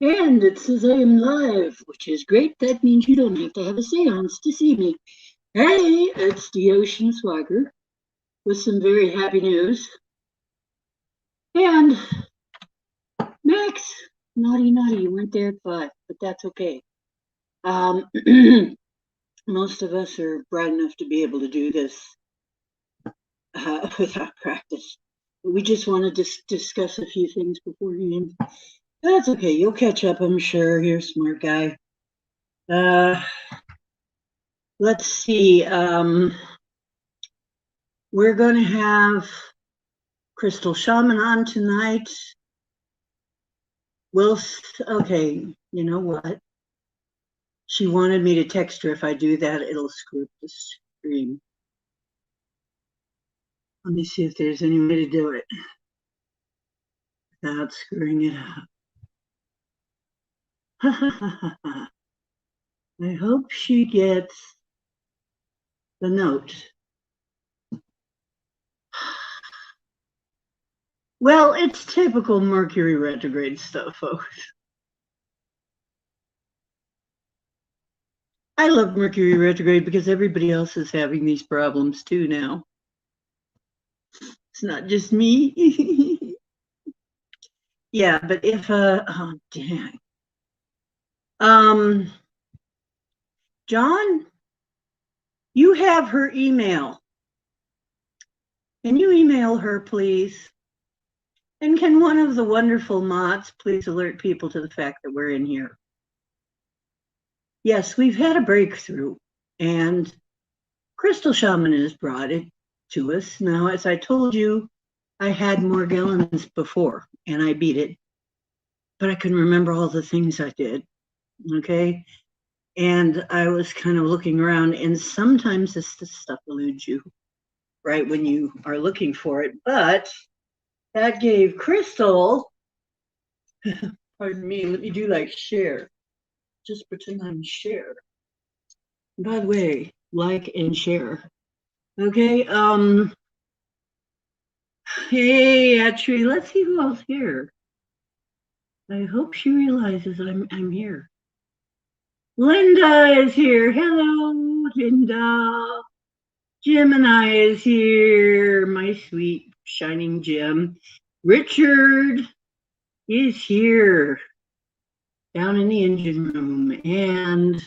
And it says I am live, which is great. That means you don't have to have a seance to see me. Hey, it's the Ocean Swagger with some very happy news. And Max, naughty, you went there at 5, but that's okay. Most of us are bright enough to be able to do this without practice. We just want to discuss a few things beforehand. That's okay. You'll catch up, I'm sure. You're a smart guy. Let's see. We're going to have Crystal Shaman on tonight. Well, okay, you know what? She wanted me to text her. If I do that, it'll screw up the stream. Let me see if there's any way to do it without screwing it up. I hope she gets the note. Well, it's typical Mercury retrograde stuff, folks. I love Mercury retrograde because everybody else is having these problems too now. It's not just me. Yeah, but if oh dang. John, you have her email. Can you email her, please? And can one of the wonderful mods please alert people to the fact that we're in here? Yes, we've had a breakthrough, and Crystal Shaman has brought it to us. Now, as I told you, I had Morgellons before, and I beat it, but I couldn't remember all the things I did, okay? And I was kind of looking around, and sometimes this stuff eludes you right when you are looking for it, but that gave Crystal, pardon me, let me do like share. Just pretend I'm share. By the way, like and share. Okay, hey, actually, let's see who else here. I hope she realizes I'm here. Linda is here. Hello, Linda. Gemini is here. My sweet shining gem. Richard is here down in the engine room. And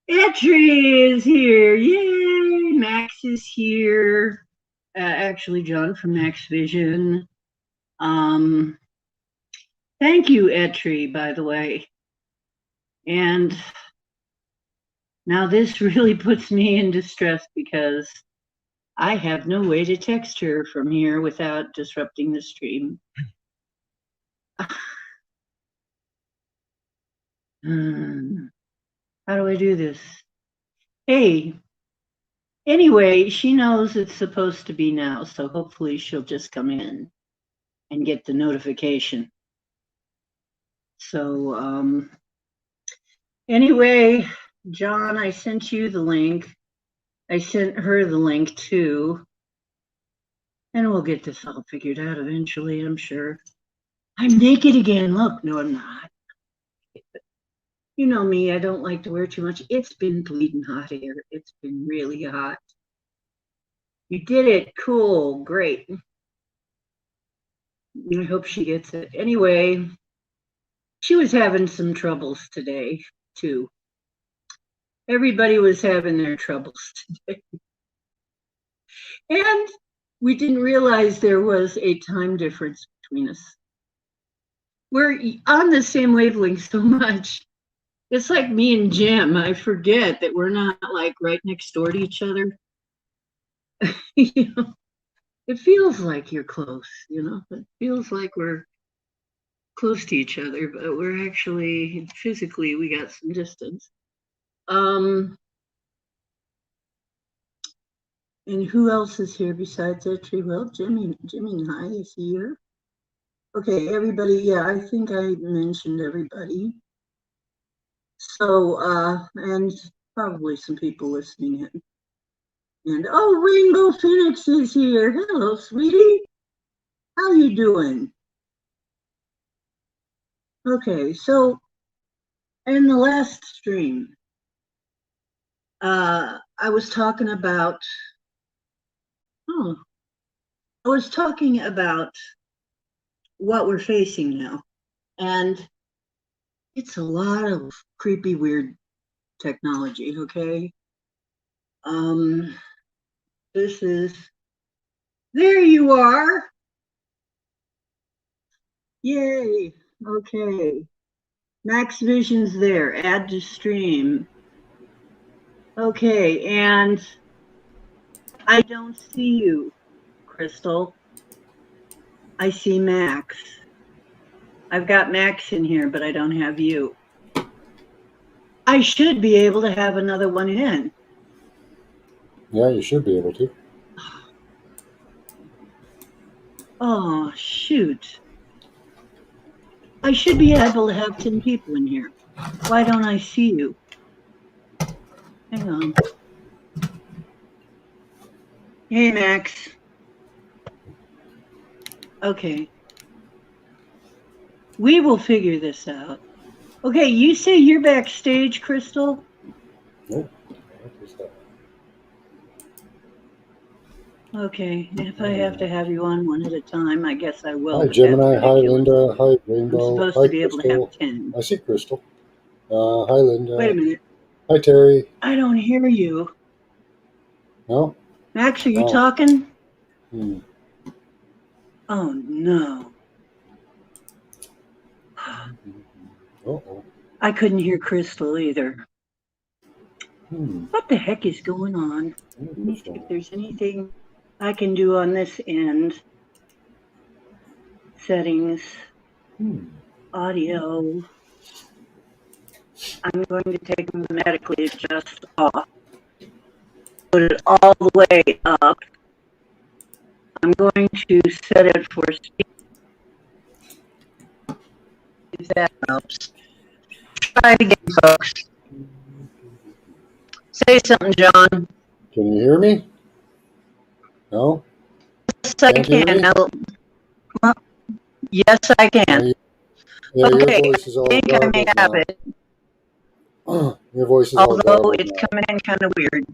Etri is here. Yay! Max is here. Actually, John from Max Vision. Thank you, Etri, by the way. And now this really puts me in distress because I have no way to text her from here without disrupting the stream. How do I do this? Hey, anyway, she knows it's supposed to be now, so hopefully she'll just come in and get the notification. So, anyway, John, I sent you the link. I sent her the link too. And we'll get this all figured out eventually, I'm sure. I'm naked again. Look, no, I'm not. You know me, I don't like to wear too much. It's been bleeding hot here. It's been really hot. You did it. Cool. Great. I hope she gets it. Anyway, she was having some troubles today, too. Everybody was having their troubles today. And we didn't realize there was a time difference between us. We're on the same wavelength so much. It's like me and Jim. I forget that we're not like right next door to each other. You know, it feels like you're close, you know, it feels like we're close to each other, but we're actually physically, we got some distance. And who else is here besides Etri? Well, Jimmy Nye is here. Okay, everybody, yeah, I think I mentioned everybody. So, and probably some people listening in. And oh, Rainbow Phoenix is here. Hello, sweetie. How you doing? Okay, so in the last stream, I was talking about, oh, I was talking about what we're facing now. And it's a lot of creepy, weird technology, okay? Um, this is, there you are. Yay, okay. Max Vision's there, add to stream. Okay, and I don't see you, Crystal. I see Max. I've got Max in here, but I don't have you. I should be able to have another one in. Yeah, you should be able to. Oh, shoot. I should be able to have 10 people in here. Why don't I see you? Hang on. Hey, Max. Okay. We will figure this out. Okay, you say you're backstage, Crystal? Nope. Okay, if I have to have you on one at a time, I guess I will. Hi, Gemini. Hi, Linda. Hi, Rainbow. I'm supposed Hi, to be able to have 10. I see Crystal. Hi, Linda. Wait a minute. Hi, Terry. I don't hear you. No? Max, are you talking? Hmm. Oh, no. Uh-oh. I couldn't hear Crystal either. What the heck is going on? Let me see if there's anything I can do on this end. Settings, audio. I'm going to take automatically adjust off. Put it all the way up. I'm going to set it for speed. If that helps. Try it again, folks. Say something, John. Can you hear me? No? Yes, I can. Well, yes, I can. Yeah, okay, your voice is all I think I may have it. Your voice is although it's coming in kind of weird.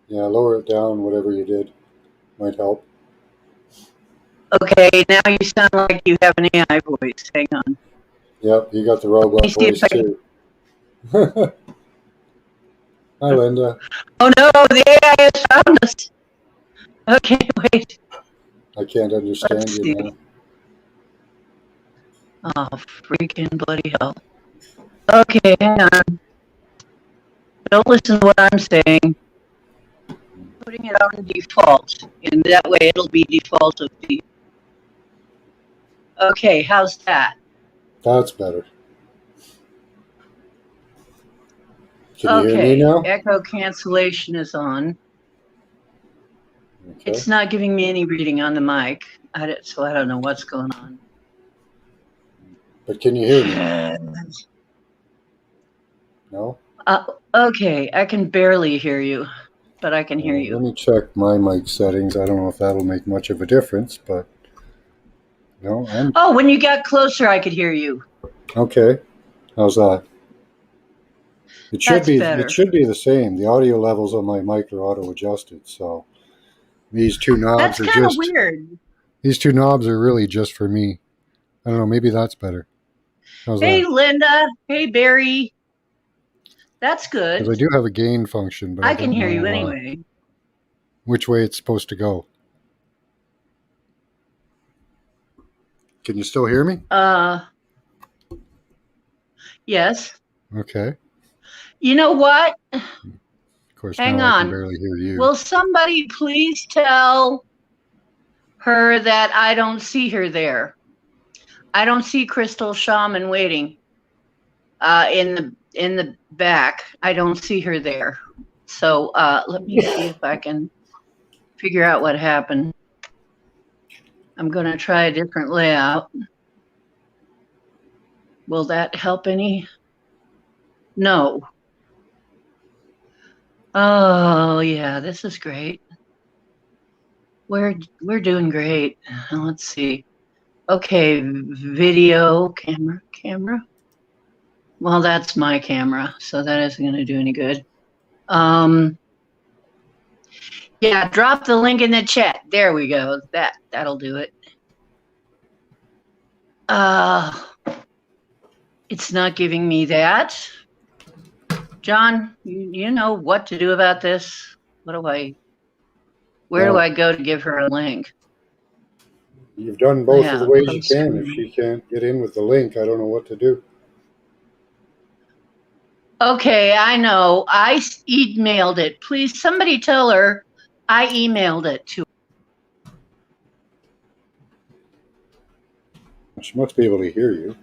Yeah, lower it down, whatever you did. Might help. Okay, now you sound like you have an AI voice. Hang on. Yep, you got the robot voice too. Hi, Linda. Oh no, the AI has found us. Okay, wait. I can't understand you now. Oh, freaking bloody hell. Okay, hang on. Don't listen to what I'm saying. Putting it on default, and that way it'll be default of the. Okay, how's that? That's better. Can you hear me now? Echo cancellation is on. Okay. It's not giving me any reading on the mic, so I don't know what's going on. But can you hear me? No? Okay, I can barely hear you, but I can hear you. Let me check my mic settings. I don't know if that'll make much of a difference, but no, Oh, when you got closer, I could hear you. Okay, how's that? It should be better. It should be the same. The audio levels on my mic are auto adjusted, so these two knobs that's kind of weird. These two knobs are really just for me. I don't know. Maybe that's better. How's hey, that? Linda. Hey, Barry. That's good. Because I do have a gain function, but I can hear you anyway. Which way it's supposed to go? Can you still hear me? Yes. Okay. You know what? Of course, hang now on. I can barely hear you. Will somebody please tell her that I don't see her there? I don't see Crystal Shaman waiting in the back. I don't see her there. So let me see if I can figure out what happened. I'm going to try a different layout. Will that help any? No. Oh, yeah, this is great. We're doing great. Let's see. Okay, video, camera. Well, that's my camera, so that isn't going to do any good. Yeah, drop the link in the chat. There we go. That'll do it. It's not giving me that. John, you know what to do about this. Where do I go to give her a link? You've done both of the ways you can. If she can't get in with the link, I don't know what to do. Okay, I know. I emailed it. Please, somebody tell her I emailed it to her. She must be able to hear you.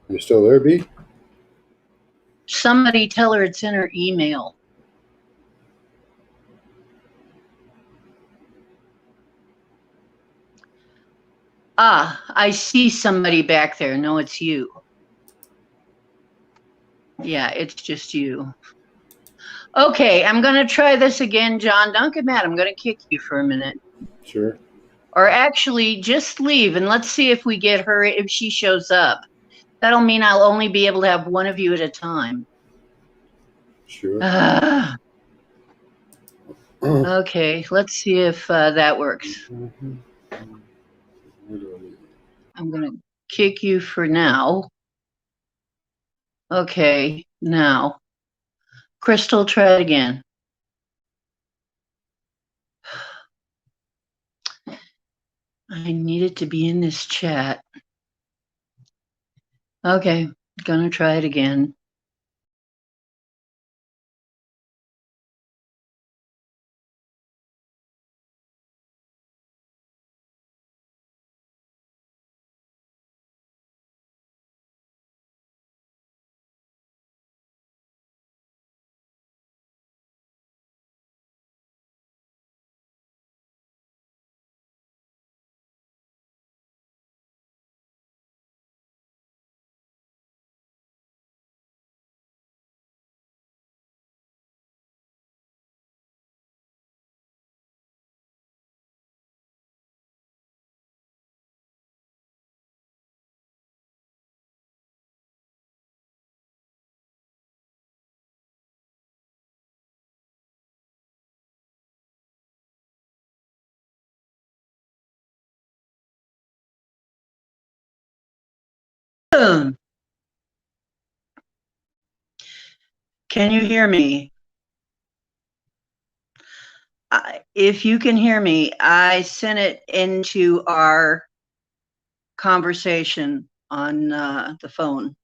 You still there, B? Somebody tell her it's in her email. I see somebody back there. No, it's you. Yeah, it's just you. Okay, I'm going to try this again, John. Don't get mad. I'm going to kick you for a minute. Sure. Or actually, just leave and let's see if we get her, if she shows up. That'll mean I'll only be able to have one of you at a time. Sure. Okay, let's see if that works. I'm going to kick you for now. Okay, now. Crystal, try it again. I need it to be in this chat. Okay, gonna try it again. Can you hear me? If you can hear me, I sent it into our conversation on the phone,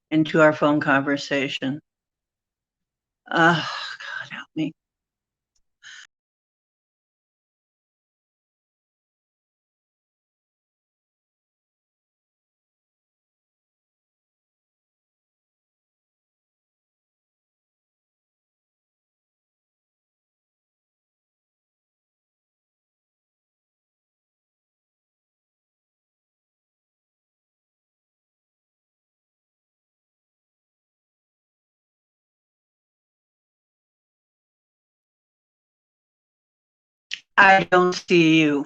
into our phone conversation. God help me. I don't see you.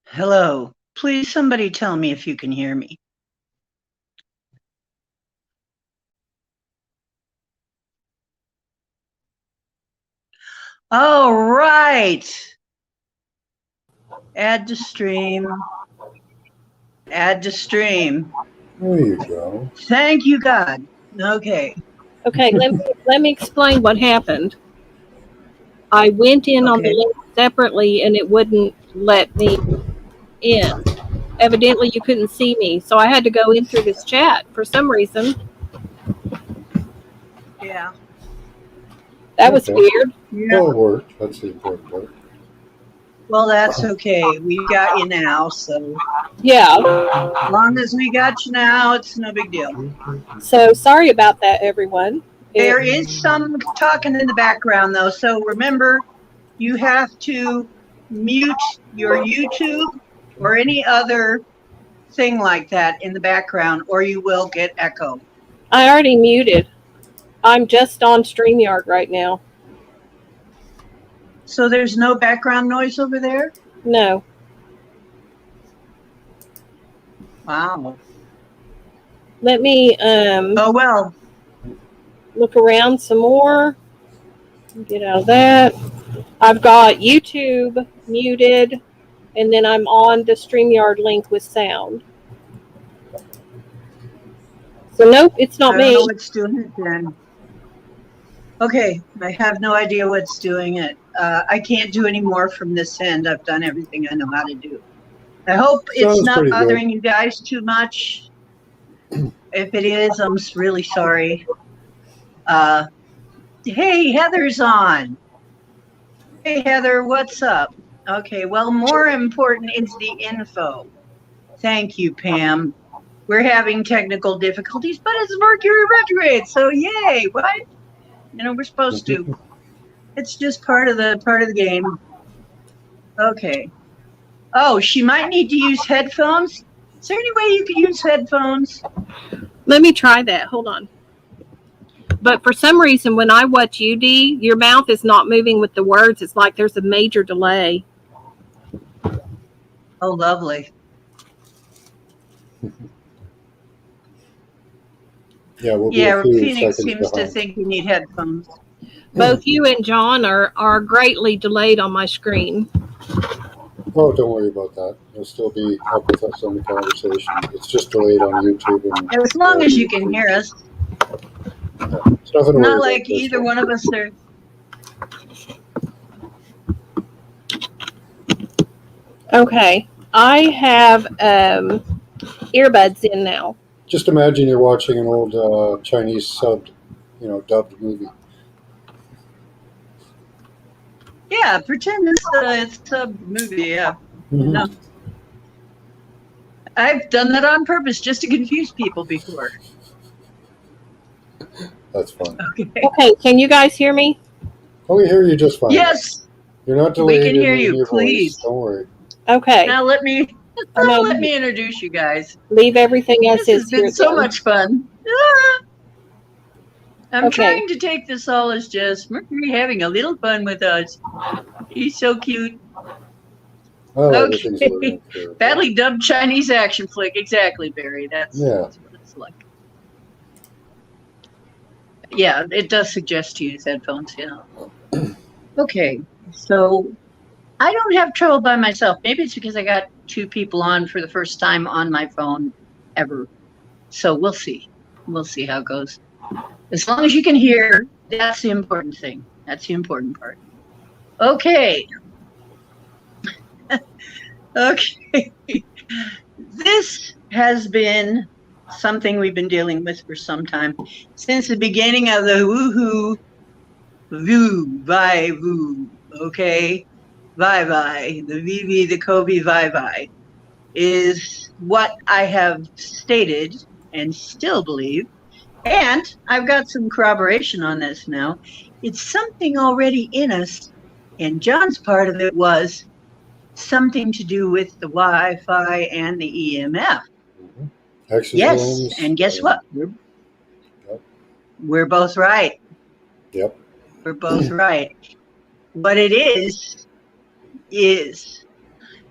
Hello. Please, somebody tell me if you can hear me. All right. Add to stream. Add to stream. There you go. Thank you, God. Okay. Okay, let me explain what happened. I went in on the link separately and it wouldn't let me in. Evidently you couldn't see me, so I had to go in through this chat for some reason. Yeah. That was weird. Yeah. Well, it worked. That's the important part. Well, that's okay. We got you now, so. Yeah. As long as we got you now, it's no big deal. So sorry about that, everyone. There is some talking in the background, though, so remember, you have to mute your YouTube or any other thing like that in the background, or you will get echo. I already muted. I'm just on StreamYard right now. So there's no background noise over there? No. Wow. Let me oh well. Look around some more. Get out of that. I've got YouTube muted, and then I'm on the StreamYard link with sound. So nope, it's not me. I don't know what's doing it then. Okay, I have no idea what's doing it. I can't do any more from this end. I've done everything I know how to do. I hope it's not bothering you guys too much. If it is, I'm really sorry. Hey, Heather's on. Hey, Heather, what's up? Okay, well, more important is the info. Thank you, Pam. We're having technical difficulties, but it's Mercury retrograde, so yay, right? You know, we're supposed to. It's just part of the game. Okay. Oh, she might need to use headphones. Is there any way you could use headphones? Let me try that. Hold on. But for some reason, when I watch UD, your mouth is not moving with the words. It's like there's a major delay. Oh, lovely. Yeah, Phoenix seems to think you need headphones. Both you and John are greatly delayed on my screen. Oh, don't worry about that. You'll still be up with us on the conversation. It's just delayed on YouTube. And as long as you can hear us. Yeah, it's nothing not like either one of us are. Okay, I have earbuds in now. Just imagine you're watching an old Chinese dubbed movie. Yeah, pretend it's a movie. Yeah, mm-hmm. No. I've done that on purpose just to confuse people before. That's fun. Okay, can you guys hear me? Oh, we hear you just fine. Yes. You're not delayed. We can hear you, your please. Voice. Don't worry. Okay. Now let me introduce you guys. Leave everything as is. This has been so much fun. I'm trying to take this all as just Mercury having a little fun with us. He's so cute. Oh, okay. Badly dubbed Chinese action flick. Exactly, Barry. That's what it's like. Yeah, it does suggest to use headphones, yeah. Okay, so I don't have trouble by myself. Maybe it's because I got two people on for the first time on my phone ever. So we'll see. We'll see how it goes. As long as you can hear, that's the important thing. That's the important part. Okay. Okay. This has been something we've been dealing with for some time. Since the beginning of the woohoo, voo, vi, voo, okay? Vi, the VV, the Kobe, vi, is what I have stated and still believe. And I've got some corroboration on this now. It's something already in us. And John's part of it was something to do with the Wi-Fi and the EMF. Mm-hmm. Yes, and guess what? We're both right. Yep. We're both right. What it is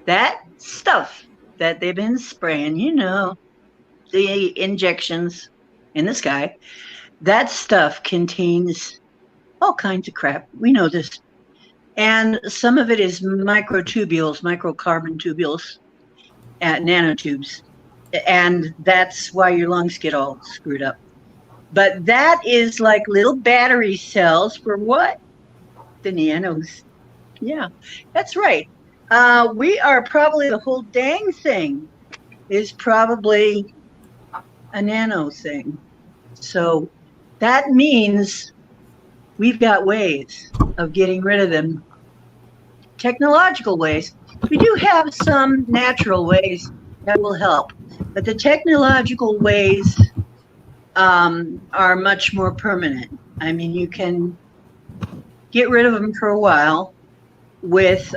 that stuff that they've been spraying, the injections in the sky, that stuff contains all kinds of crap. We know this. And some of it is microtubules, microcarbon tubules, nanotubes. And that's why your lungs get all screwed up. But that is like little battery cells for what? The nanos. Yeah, that's right. We are probably, the whole dang thing is probably a nano thing. So that means we've got ways of getting rid of them. Technological ways. We do have some natural ways that will help, but the technological ways are much more permanent. I mean, you can get rid of them for a while with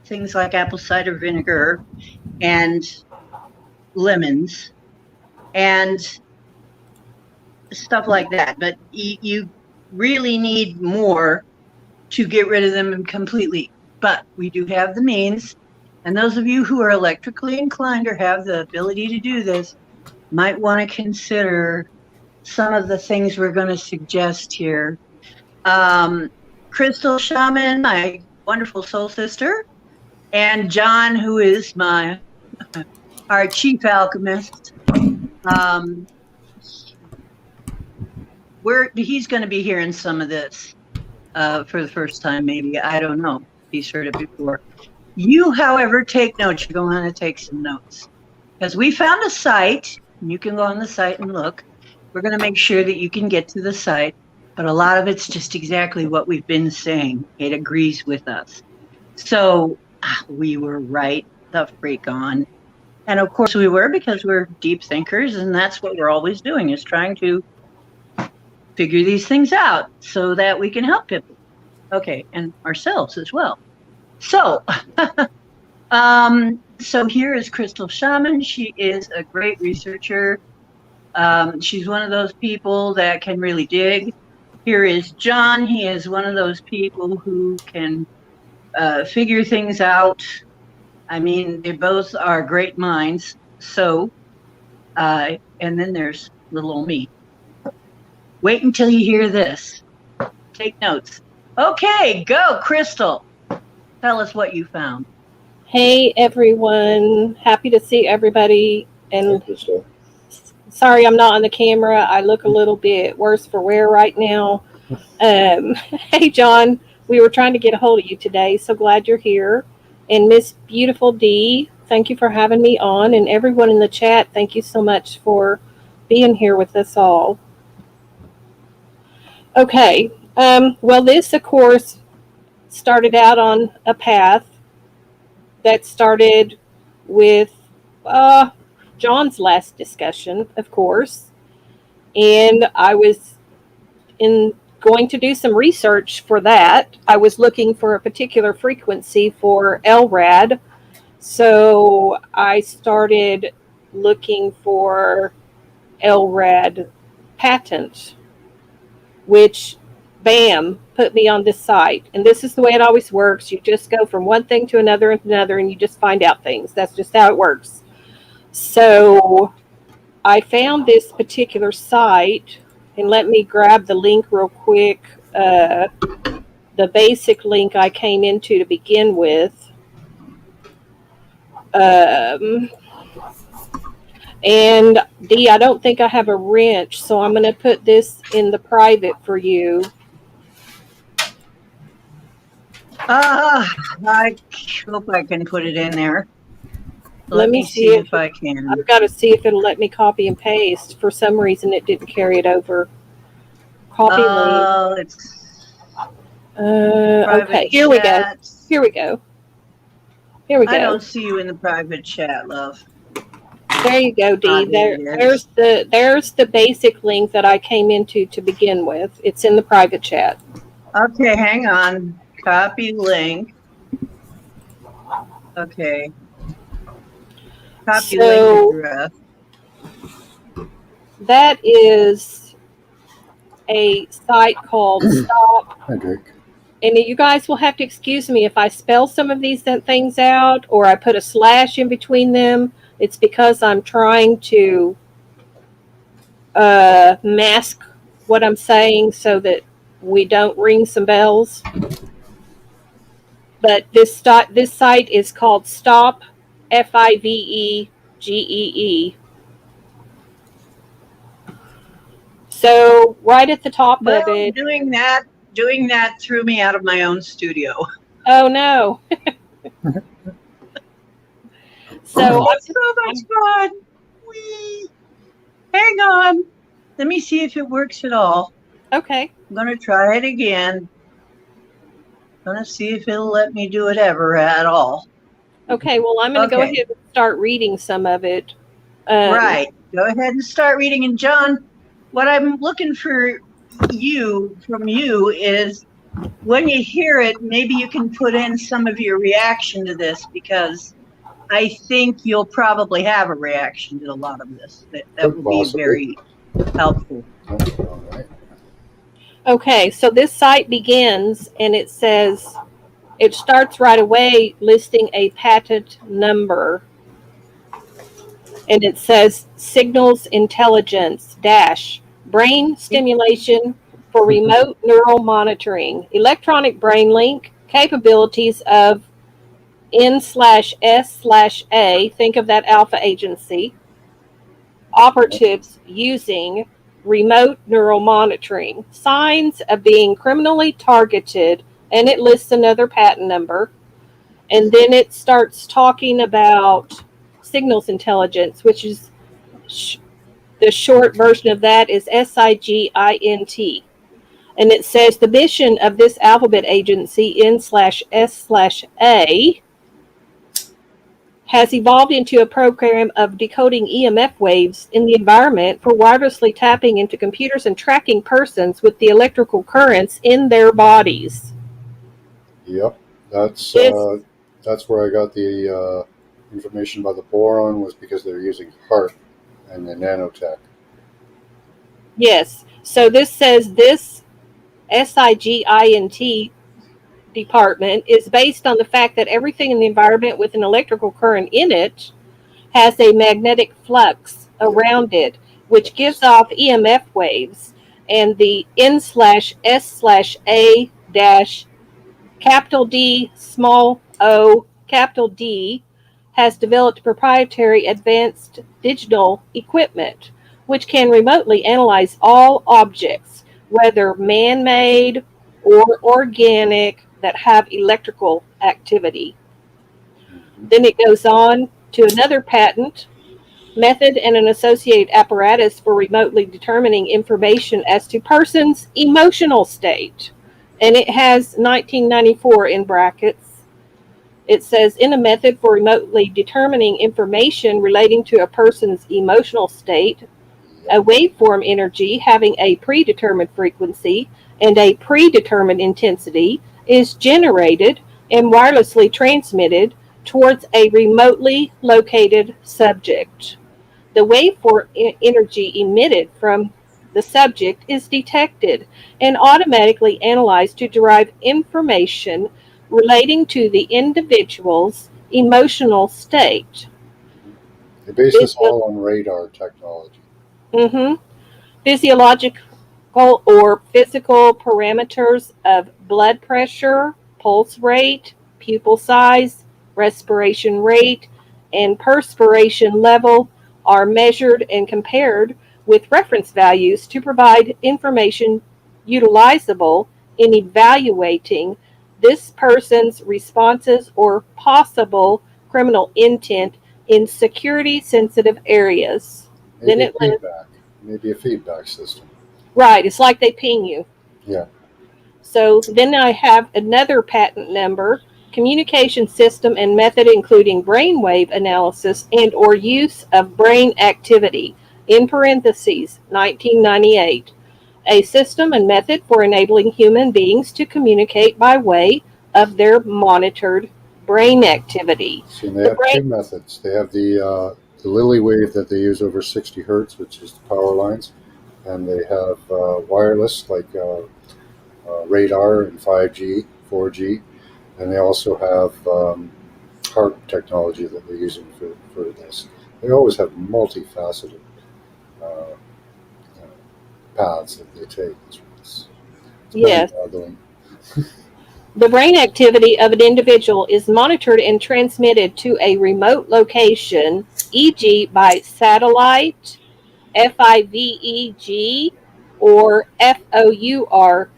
things like apple cider vinegar and lemons and stuff like that. But you really need more to get rid of them completely. But we do have the means. And those of you who are electrically inclined or have the ability to do this might want to consider some of the things we're going to suggest here. Crystal Shaman, my wonderful soul sister, and John, who is our chief alchemist. He's going to be hearing some of this for the first time, maybe. I don't know. He's heard it before. You, however, take notes. You're going to want to take some notes. Because we found a site. You can go on the site and look. We're going to make sure that you can get to the site. But a lot of it's just exactly what we've been saying. It agrees with us. So we were right the freak on. And of course we were, because we're deep thinkers, and that's what we're always doing, is trying to figure these things out so that we can help people. Okay, and ourselves as well. So, so here is Crystal Shaman. She is a great researcher. She's one of those people that can really dig. Here is John. He is one of those people who can figure things out. I mean, they both are great minds. So, and then there's little old me. Wait until you hear this. Take notes. Okay, go, Crystal. Tell us what you found. Hey, everyone. Happy to see everybody. And sorry I'm not on the camera. I look a little bit worse for wear right now. Hey, John. We were trying to get a hold of you today. So glad you're here. And Miss Beautiful D, thank you for having me on. And everyone in the chat, thank you so much for being here with us all. Okay. Well, this, of course, started out on a path that started with John's last discussion, of course. And I was going to do some research for that. I was looking for a particular frequency for LRAD. So I started looking for LRAD patent, which, bam, put me on this site. And this is the way it always works. You just go from one thing to another and another, and you just find out things. That's just how it works. So I found this particular site, and let me grab the link real quick. The basic link I came into to begin with. And Dee, I don't think I have a wrench, so I'm going to put this in the private for you. I hope I can put it in there. Let me see if I can. I've got to see if it'll let me copy and paste. For some reason, it didn't carry it over. Copy link. Okay, here we go. Here we go. Here we go. I don't see you in the private chat, love. There you go, Dee. There's the basic link that I came into to begin with. It's in the private chat. Okay, hang on. Copy link. Okay. Copy link address. That is a site called Stop. And you guys will have to excuse me if I spell some of these things out or I put a slash in between them. It's because I'm trying to mask what I'm saying so that we don't ring some bells. But this site is called Stop, FIVEGEE. So right at the top of it. Doing that threw me out of my own studio. Oh no. So it's so much fun. Hang on. Let me see if it works at all. Okay. I'm going to try it again. I'm going to see if it'll let me do it ever at all. Okay, well, I'm going to go ahead and start reading some of it. Right. Go ahead and start reading. And John, what I'm looking from you is when you hear it, maybe you can put in some of your reaction to this, because I think you'll probably have a reaction to a lot of this. That will be very helpful. Okay, so this site begins and it says, it starts right away listing a patent number. And it says signals intelligence - brain stimulation for remote neural monitoring, electronic brain link, capabilities of N/S/A, think of that alpha agency, operatives using remote neural monitoring, signs of being criminally targeted, and it lists another patent number. And then it starts talking about signals intelligence, which is the short version of that is SIGINT. And it says the mission of this alphabet agency, N/S/A, has evolved into a program of decoding EMF waves in the environment for wirelessly tapping into computers and tracking persons with the electrical currents in their bodies. Yep, that's where I got the information about the boron, was because they're using HARP and the nanotech. Yes, so this says this SIGINT department is based on the fact that everything in the environment with an electrical current in it has a magnetic flux around it, which gives off EMF waves. And the N/S/A capital D small o capital D has developed proprietary advanced digital equipment which can remotely analyze all objects, whether man-made or organic, that have electrical activity. Then it goes on to another patent, method and an associated apparatus for remotely determining information as to persons' emotional state. And it has 1994 in brackets. It says, in a method for remotely determining information relating to a person's emotional state, a waveform energy having a predetermined frequency and a predetermined intensity is generated and wirelessly transmitted towards a remotely located subject. The waveform energy emitted from the subject is detected and automatically analyzed to derive information relating to the individual's emotional state. They base this all on radar technology. Physiological or physical parameters of blood pressure, pulse rate, pupil size, respiration rate, and perspiration level are measured and compared with reference values to provide information utilizable in evaluating this person's responses or possible criminal intent in security-sensitive areas. Maybe a feedback system. Right, it's like they ping you. Yeah. So then I have another patent number, communication system and method including brainwave analysis and or use of brain activity, in parentheses, 1998. A system and method for enabling human beings to communicate by way of their monitored brain activity. So they have two methods. They have the Lily wave that they use over 60 hertz, which is the power lines, and they have wireless like radar and 5G, 4G, and they also have HARP technology that they're using for this. They always have multifaceted paths that they take. It's Yes. Mind-boggling. The brain activity of an individual is monitored and transmitted to a remote location, e.g., by satellite, FIVEG, or FOURG.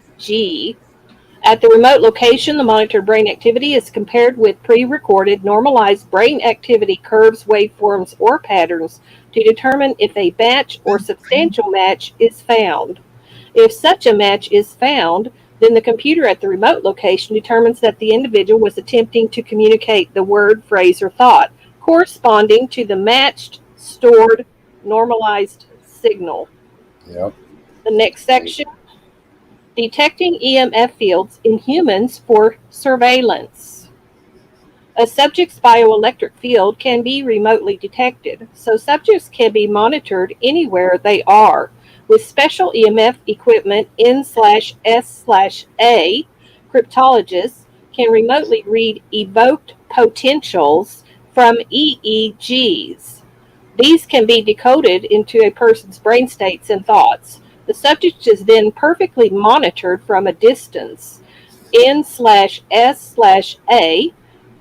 At the remote location, the monitored brain activity is compared with pre-recorded normalized brain activity curves, waveforms, or patterns to determine if a match or substantial match is found. If such a match is found, then the computer at the remote location determines that the individual was attempting to communicate the word, phrase, or thought corresponding to the matched, stored, normalized signal. Yep. The next section, detecting EMF fields in humans for surveillance. A subject's bioelectric field can be remotely detected, so subjects can be monitored anywhere they are. With special EMF equipment N/S/A, cryptologists can remotely read evoked potentials from EEGs. These can be decoded into a person's brain states and thoughts. The subject is then perfectly monitored from a distance. N/S/A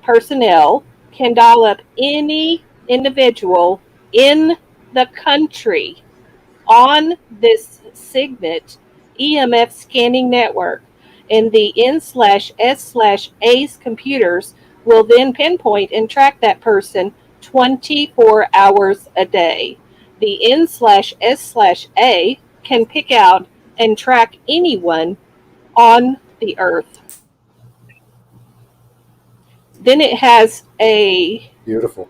personnel can dial up any individual in the country on this Signet EMF scanning network, and the N/S/A's computers will then pinpoint and track that person 24 hours a day. The N/S/A can pick out and track anyone on the earth. Then Beautiful.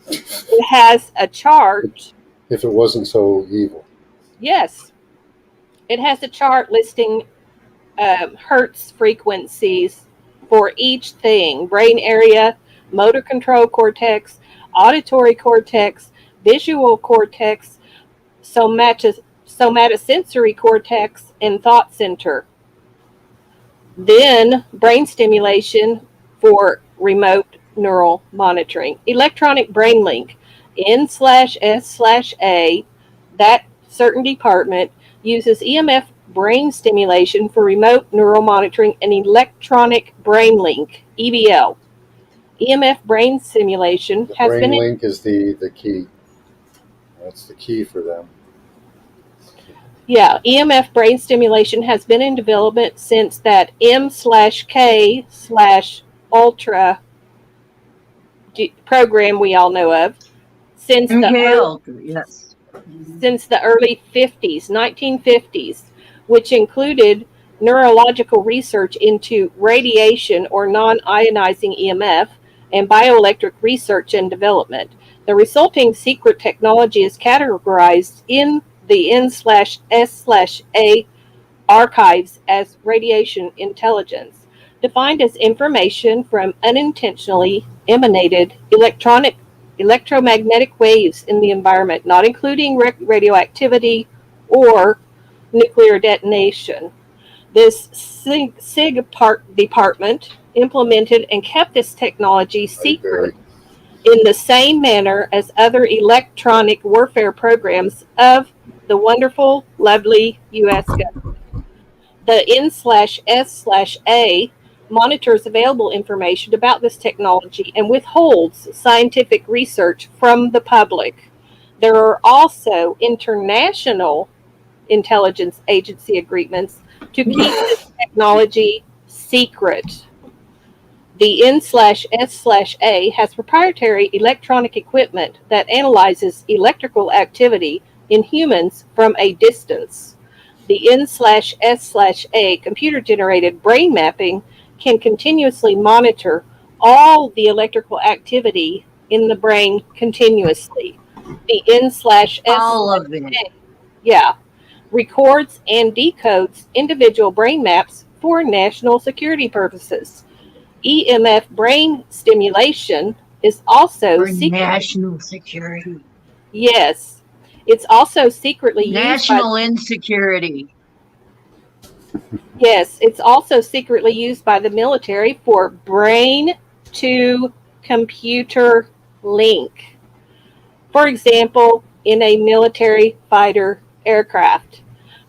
it has a chart. If it wasn't so evil. Yes, it has a chart listing hertz frequencies for each thing: brain area, motor control cortex, auditory cortex, visual cortex, somatosensory cortex, and thought center. Then brain stimulation for remote neural monitoring. Electronic brain link, N/S/A, that certain department uses EMF brain stimulation for remote neural monitoring and electronic brain link, EBL. EMF brain stimulation The has brain been link is the key. That's the key for them. Yeah, EMF brain stimulation has been in development since that M/K/ultra program we all know of since the Yes. since the early 50s, 1950s, which included neurological research into radiation or non-ionizing EMF and bioelectric research and development. The resulting secret technology is categorized in the N/S/A archives as radiation intelligence, defined as information from unintentionally emanated electromagnetic waves in the environment, not including radioactivity or nuclear detonation. This SIG department implemented and kept this technology secret in the same manner as other electronic warfare programs of the wonderful, lovely U.S. government. The N/S/A monitors available information about this technology and withholds scientific research from the public. There are also international intelligence agency agreements to keep this technology secret. The N/S/A has proprietary electronic equipment that analyzes electrical activity in humans from a distance. The N/S/A computer-generated brain mapping can continuously monitor all the electrical activity in the brain continuously. The All of it. N/S/A, yeah, records and decodes individual brain maps for national security purposes. EMF brain stimulation is also For national security. Yes, it's also secretly used by National insecurity. Yes, it's also secretly used by the military for brain to computer link. For example, in a military fighter aircraft.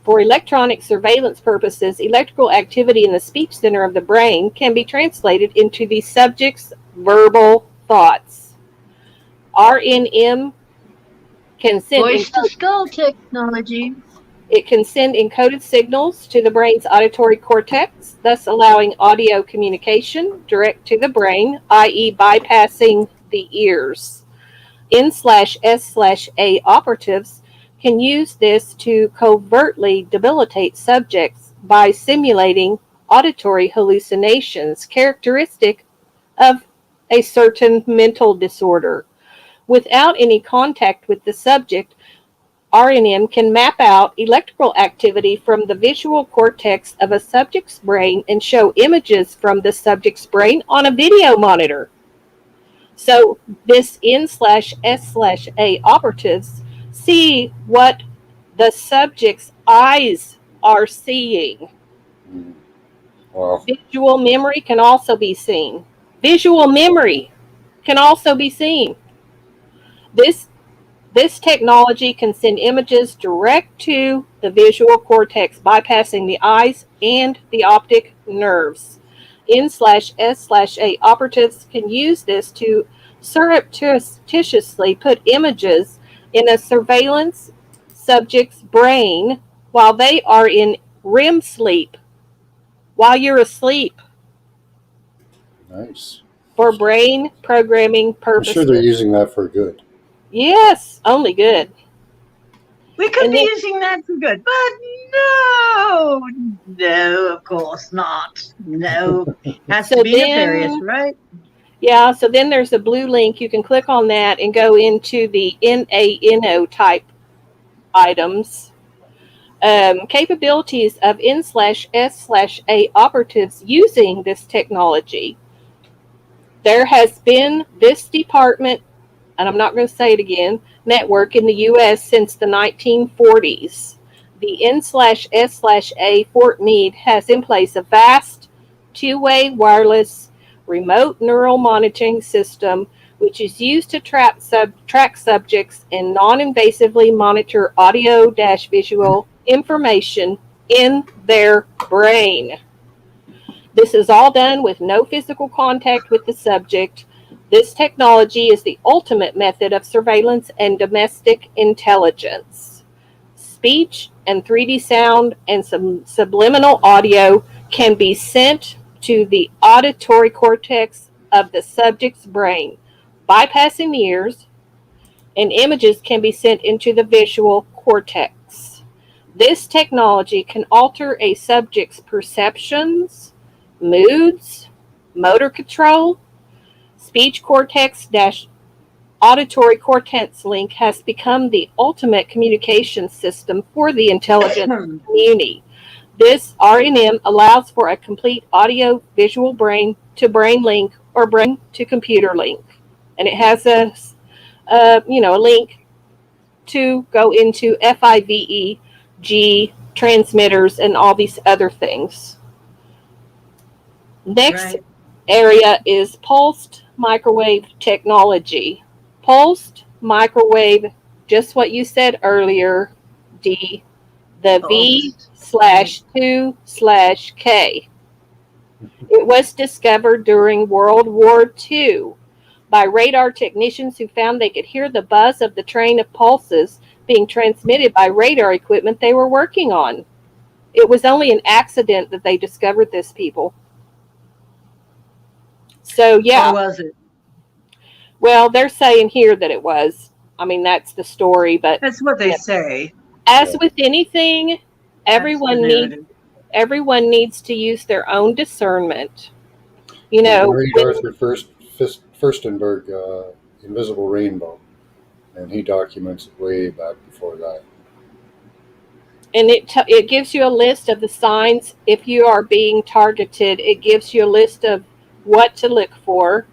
For electronic surveillance purposes, electrical activity in the speech center of the brain can be translated into the subject's verbal thoughts. RNM can send voice-to-skull technology. It can send encoded signals to the brain's auditory cortex, thus allowing audio communication direct to the brain, i.e., bypassing the ears. N/S/A operatives can use this to covertly debilitate subjects by simulating auditory hallucinations characteristic of a certain mental disorder. Without any contact with the subject, RNM can map out electrical activity from the visual cortex of a subject's brain and show images from the subject's brain on a video monitor. So this N/S/A operatives see what the subject's eyes are seeing. Wow. Visual memory can also be seen. Visual memory can also be seen. This technology can send images direct to the visual cortex, bypassing the eyes and the optic nerves. N/S/A operatives can use this to surreptitiously put images in a surveillance subject's brain while they are in REM sleep, while you're asleep, Nice. for brain programming I'm purposes. sure they're using that for good. Yes, only good. We could And be then- using that for good, but no, of course not. No, has So to be then- nefarious, right? Yeah, so then there's a blue link. You can click on that and go into the NaNO type items. Capabilities of N/S/A operatives using this technology. There has been this department, and I'm not going to say it again, network in the U.S. since the 1940s. The N/S/A Fort Meade has in place a vast two-way wireless remote neural monitoring system which is used to track subjects and non-invasively monitor audio-visual information in their brain. This is all done with no physical contact with the subject. This technology is the ultimate method of surveillance and domestic intelligence. Speech and 3D sound and some subliminal audio can be sent to the auditory cortex of the subject's brain, bypassing the ears, and images can be sent into the visual cortex. This technology can alter a subject's perceptions, moods, motor control. Speech cortex auditory cortex link has become the ultimate communication system for the intelligence community. This RNM allows for a complete audio visual brain to brain link or brain to computer link. And it has a link to go into FIVEG transmitters and all these other things. Next area is pulsed microwave technology. Pulsed microwave, just what you said earlier, D, the V/2/K. It was discovered during World War II by radar technicians who found they could hear the buzz of the train of pulses being transmitted by radar equipment they were working on. It was only an accident that they discovered this, people. So, yeah. Or was it? Well, they're saying here that it was. I mean, that's the story, but That's what they say. as with anything, everyone needs to use their own discernment. You know, Read Arthur Furstenberg, Invisible Rainbow, and he documents it way back before that. And it gives you a list of the signs if you are being targeted. It gives you a list of what to look for.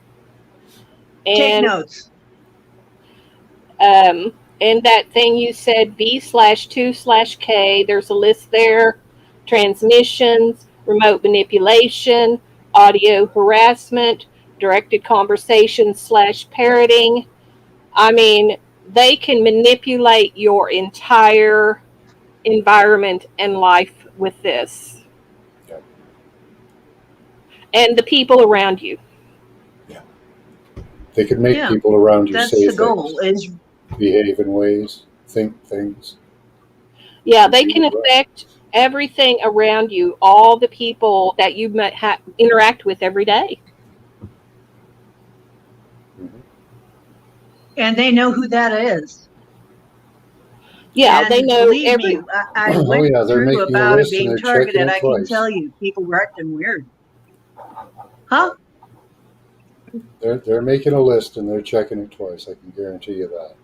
And, take notes. And that thing you said, V/2/K, there's a list there. Transmissions, remote manipulation, audio harassment, directed conversation / parroting. I mean, they can manipulate your entire environment and life with this. Yeah. And the people around you. They can make Yeah, people around you that's say the goal. things, Is behave in ways, think things. Yeah, and they be can the rest. affect everything around you, all the people that you might interact with every day. Mhm. and they know who that is. Yeah, they And know believe me, every. I Oh went yeah, they're through making a about it list and being they're checking targeted. it I can twice. tell you, people were acting weird. Huh? They're making a list and they're checking it twice. I can guarantee you that.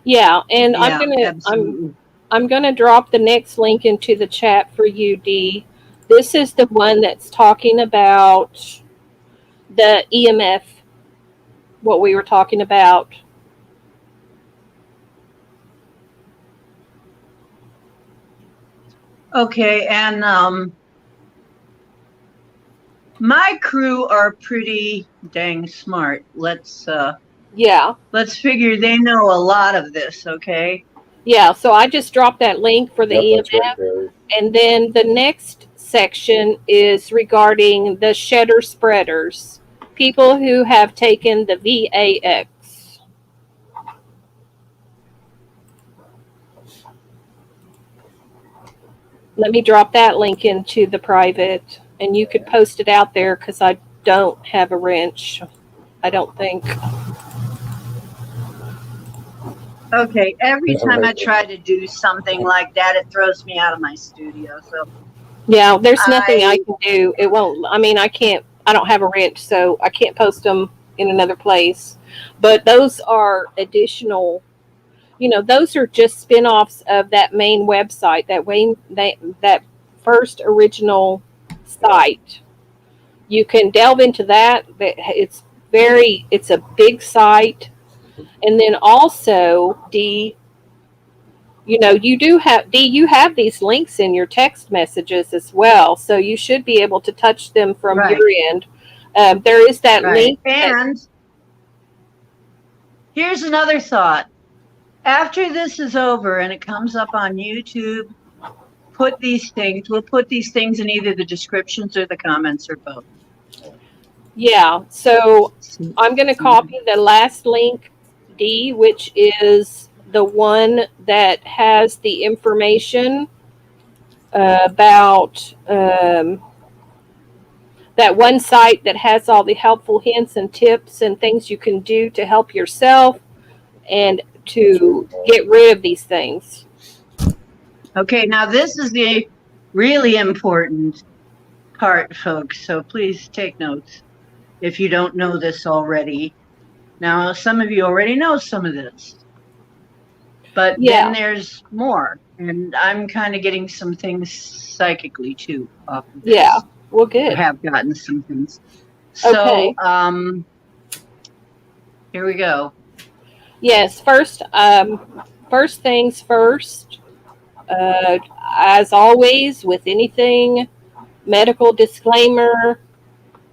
Yeah, and Yeah, absolutely. I'm gonna drop the next link into the chat for you, Dee. This is the one that's talking about the EMF, what we were talking about. Okay, and my crew are pretty dang smart. Yeah, Let's figure they know a lot of this, okay? yeah. So I just dropped that link for the Yep, that's EMF. right, Barry. And then the next section is regarding the shedder spreaders, people who have taken the VAX. Let me drop that link into the private, and you could post it out there because I don't have a wrench. I don't think. Okay, every Yeah, time right. I try to do something like that, it throws me out of my studio. So Yeah, there's nothing I I, can do. It won't. I mean, I can't. I don't have a wrench, so I can't post them in another place. But those are additional. Those are just spin-offs of that main website, that first original site. You can delve into that. It's a big site. And then also, you have these links in your text messages as well. So you should be able to touch them from right, your end. There is that right. link that, And here's another thought. After this is over and it comes up on YouTube, we'll put these things in either the descriptions or the comments or both. yeah. So I'm going to copy the last link, D, which is the one that has the information about that one site that has all the helpful hints and tips and things you can do to help yourself and That's right, to get rid of these things. Okay, now this is the really important part, folks. So please take notes if you don't know this already. Now, some of you already know some of this, but then Yeah. there's more. And I'm kind of getting some things psychically too off of Yeah. this. Well, I good. have gotten some things. So, Okay. here we go. Yes. First things first. As always, with anything, medical disclaimer.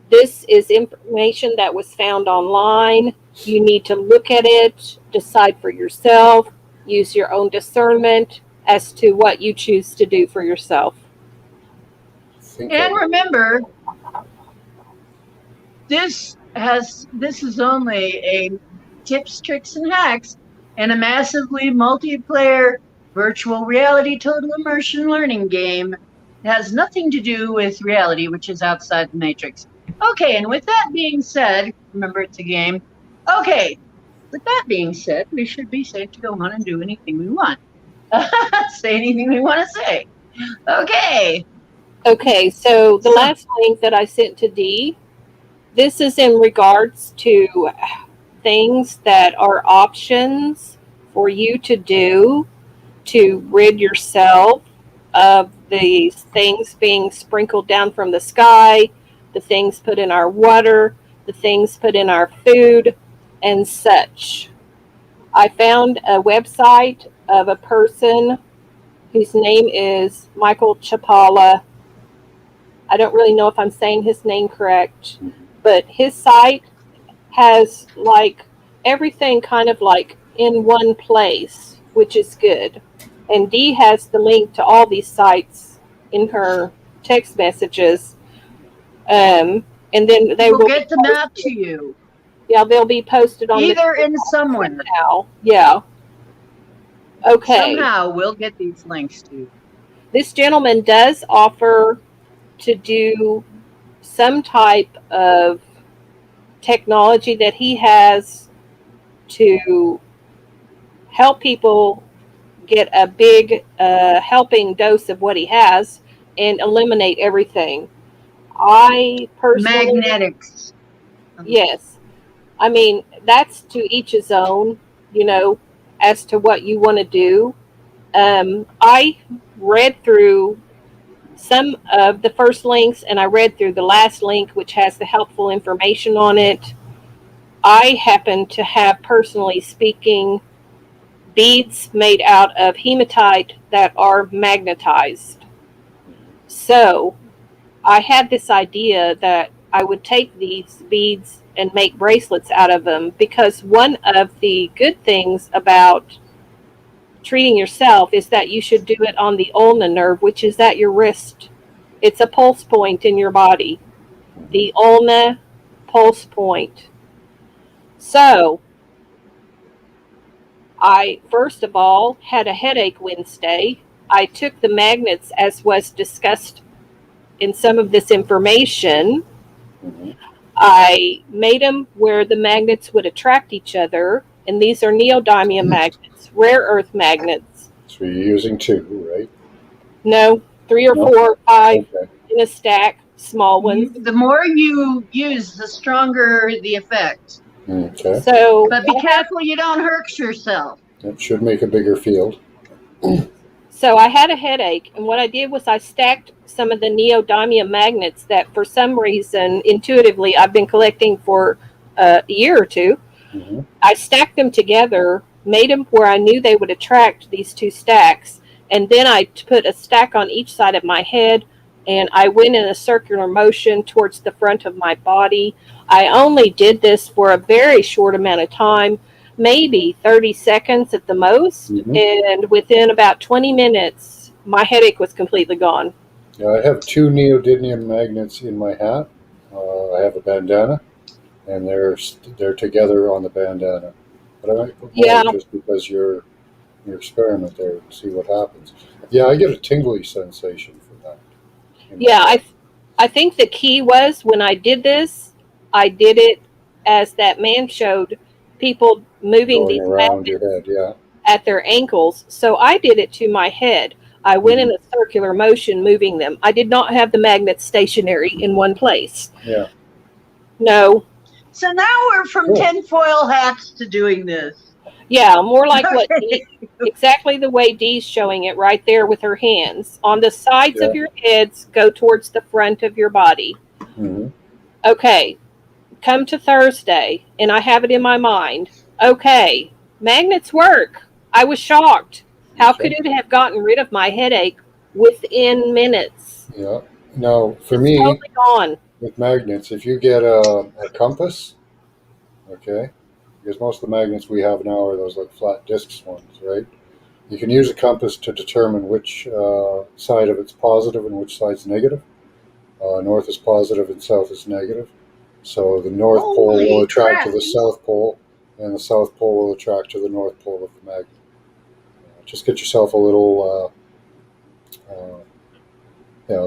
This is information that was found online. You need to look at it, decide for yourself, use your own discernment as to what you choose to do for yourself. And remember, this is only a tips, tricks, and hacks in a massively multiplayer virtual reality total immersion learning game. It has nothing to do with reality, which is outside the matrix. Okay, and with that being said, remember it's a game. Okay, with that being said, we should be safe to go on and do anything we want. Say anything we want to say. Okay. Okay, so the last link that I sent to Dee, this is in regards to things that are options for you to do to rid yourself of these things being sprinkled down from the sky, the things put in our water, the things put in our food, and such. I found a website of a person whose name is Michael Chapala. I don't really know if I'm saying his name correct, but his site has like everything kind of like in one place. which is good. And Dee has the link to all these sites in her text messages. And then they We'll will get be them out posted. to you, Yeah, they'll be posted on either the in somewhere. now. Yeah. Okay. Somehow we'll get these links to you. This gentleman does offer to do some type of technology that he has to help people get a big helping dose of what he has and eliminate everything. I personally, Magnetics. yes. I mean, that's to each his own, as to what you want to do. I read through some of the first links and I read through the last link, which has the helpful information on it. I happen to have, personally speaking, beads made out of hematite that are magnetized. So I had this idea that I would take these beads and make bracelets out of them, because one of the good things about treating yourself is that you should do it on the ulnar nerve, which is at your wrist. It's a pulse point in your body, the ulna pulse point. So I, first of all, had a headache Wednesday. I took the magnets, as was discussed in some of this information. Mm-hmm. I made them where the magnets would attract each other, and these are neodymium magnets, rare earth magnets. So you're using 2, right? No, 3 or No? 4 or 5 Okay. in a stack, small ones. The more you use, the stronger the effect. Okay. So, But be careful you don't hurt yourself. That should make a bigger field. So I had a headache, and what I did was I stacked some of the neodymium magnets that, for some reason, intuitively, I've been collecting for a year or two. Mm-hmm. I stacked them together, made them where I knew they would attract these 2 stacks, and then I put a stack on each side of my head, and I went in a circular motion towards the front of my body. I only did this for a very short amount of time, maybe 30 seconds at the most, Mm-hmm. and within about 20 minutes, my headache was completely gone. Yeah, I have 2 neodymium magnets in my hat. I have a bandana, and they're together on the bandana. But I might put more Yeah. just because your experiment there and see what happens. Yeah, I get a tingly sensation from that. Yeah, I think the key was, when I did this, I did it as that man showed, people moving Going these around your magnets head, yeah. at their ankles. So I did it to my head. I went in a circular motion moving them. I did not have the magnets stationary in one place. Yeah. No. So now we're from tinfoil hats to doing this. Yeah, more like what exactly the way Dee's showing it right there with her hands. On the sides of your heads, go towards the front of your body. Mm-hmm. Okay, come to Thursday, and I have it in my mind. Okay, magnets work. I was shocked. How could it have gotten rid of my headache within minutes? Yeah. Now, for It's me, totally gone. with magnets, if you get a compass, okay, because most of the magnets we have now are those like flat discs ones, right? You can use a compass to determine which side of it's positive and which side's negative. North is positive and south is negative. So the North Pole will attract to the South Pole, and the South Pole will attract to the North Pole of the magnet. Just get yourself a little,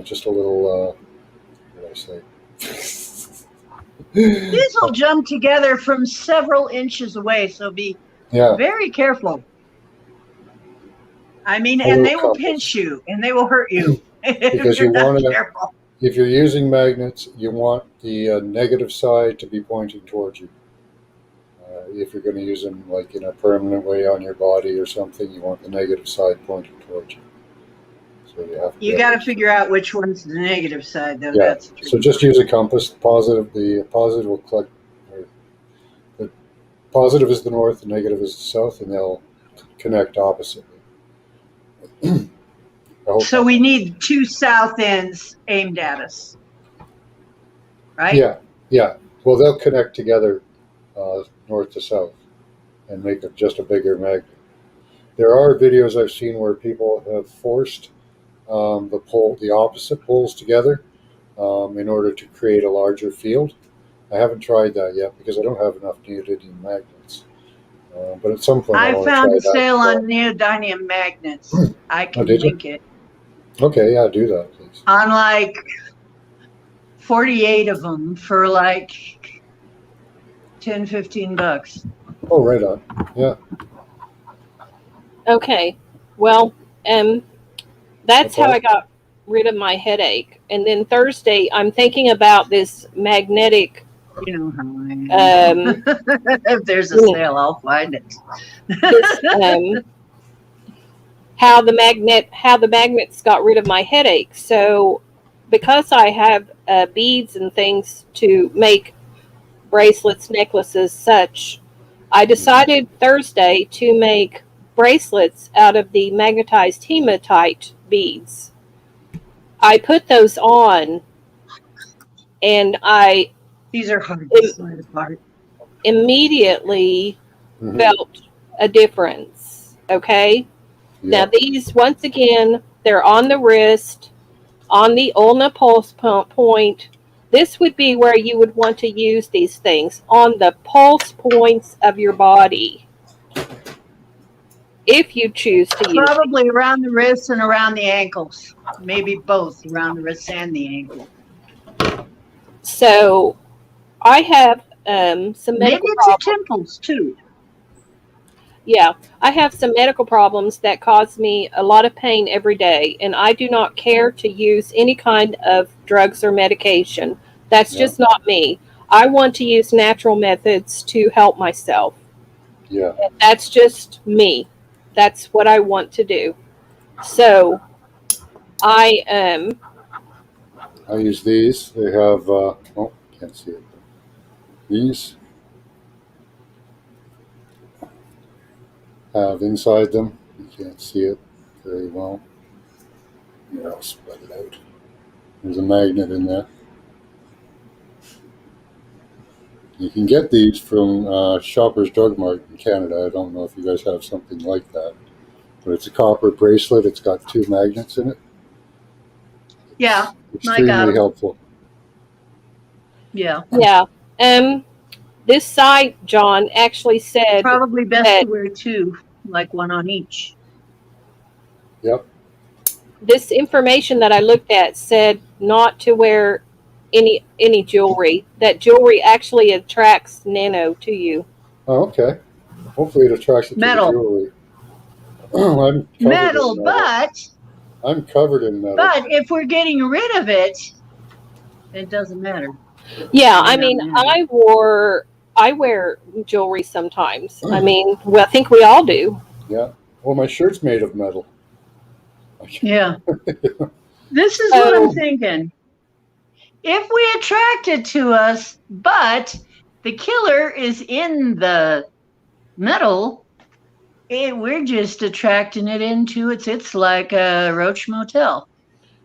just a little, what did I say? These will jump together from several inches away, so be very careful. I mean, and they will pinch you, and they will hurt you because you want to. If you're using magnets, you want the negative side to be pointing towards you. If you're going to use them like in a permanent way on your body or something, you want the negative side pointing towards you. So you got to figure out which one's the negative side, though. Yeah. So just use a compass. The positive will collect. The positive is the north, the negative is the south, and they'll connect oppositely. So we need 2 south ends aimed at us, right? Yeah. Well, they'll connect together north to south and make just a bigger magnet. There are videos I've seen where people have forced the opposite poles together in order to create a larger field. I haven't tried that yet because I don't have enough neodymium magnets. But at some point I I want to found try a that as sale well. on neodymium magnets. I Oh, can did you? link it. Okay, yeah, do that, please. On like 48 of them for like 10, $15. Oh, right on. Yeah, Okay. Well, that's that's how I awesome. got rid of my headache. And then Thursday, I'm thinking about this magnetic. You know how I am. Um, If there's a sale, I'll find it. this how the magnets got rid of my headache. So because I have beads and things to make bracelets, necklaces, such, I decided Thursday to make bracelets out of the magnetized hematite beads. I put those on, and I These are hard to slide apart. immediately Mhm. felt a difference. Okay. Now, Yeah, these, once again, they're on the wrist, on the ulna pulse point. This would be where you would want to use these things, on the pulse points of your body, if you choose to use them. Probably around the wrists and around the ankles. Maybe both around the wrists and the ankle. So I have some Maybe medical it's your problems. temples too. Yeah, I have some medical problems that cause me a lot of pain every day, and I do not care to use any kind of drugs or medication. That's yeah, just not me. I want to use natural methods to help myself. yeah. That's just me. That's what I want to do. So I I use these. They have, oh, can't see it. These have inside them, you can't see it very well. Here, I'll spread it out. There's a magnet in there. You can get these from Shoppers Drug Mart in Canada. I don't know if you guys have something like that. But it's a copper bracelet. It's got two magnets in it. Yeah, It's I got extremely them. helpful. Yeah, yeah. This site, John, actually said probably best that to wear two, like one on each. Yep. this information that I looked at said not to wear any jewelry. That jewelry actually attracts nano to you. Oh, okay. Hopefully it attracts it to the Metal, jewelry. I'm covered in metal, metal. I'm covered in metal. but if we're getting rid of it, it doesn't matter. Yeah, It may I not mean, matter. I wear jewelry sometimes. I mean, well, I think we all do. Yeah. Well, my shirt's made of metal. Yeah, this is what I'm So thinking. If we attract it to us, but the killer is in the metal, we're just attracting it into it. It's like a Roach Motel,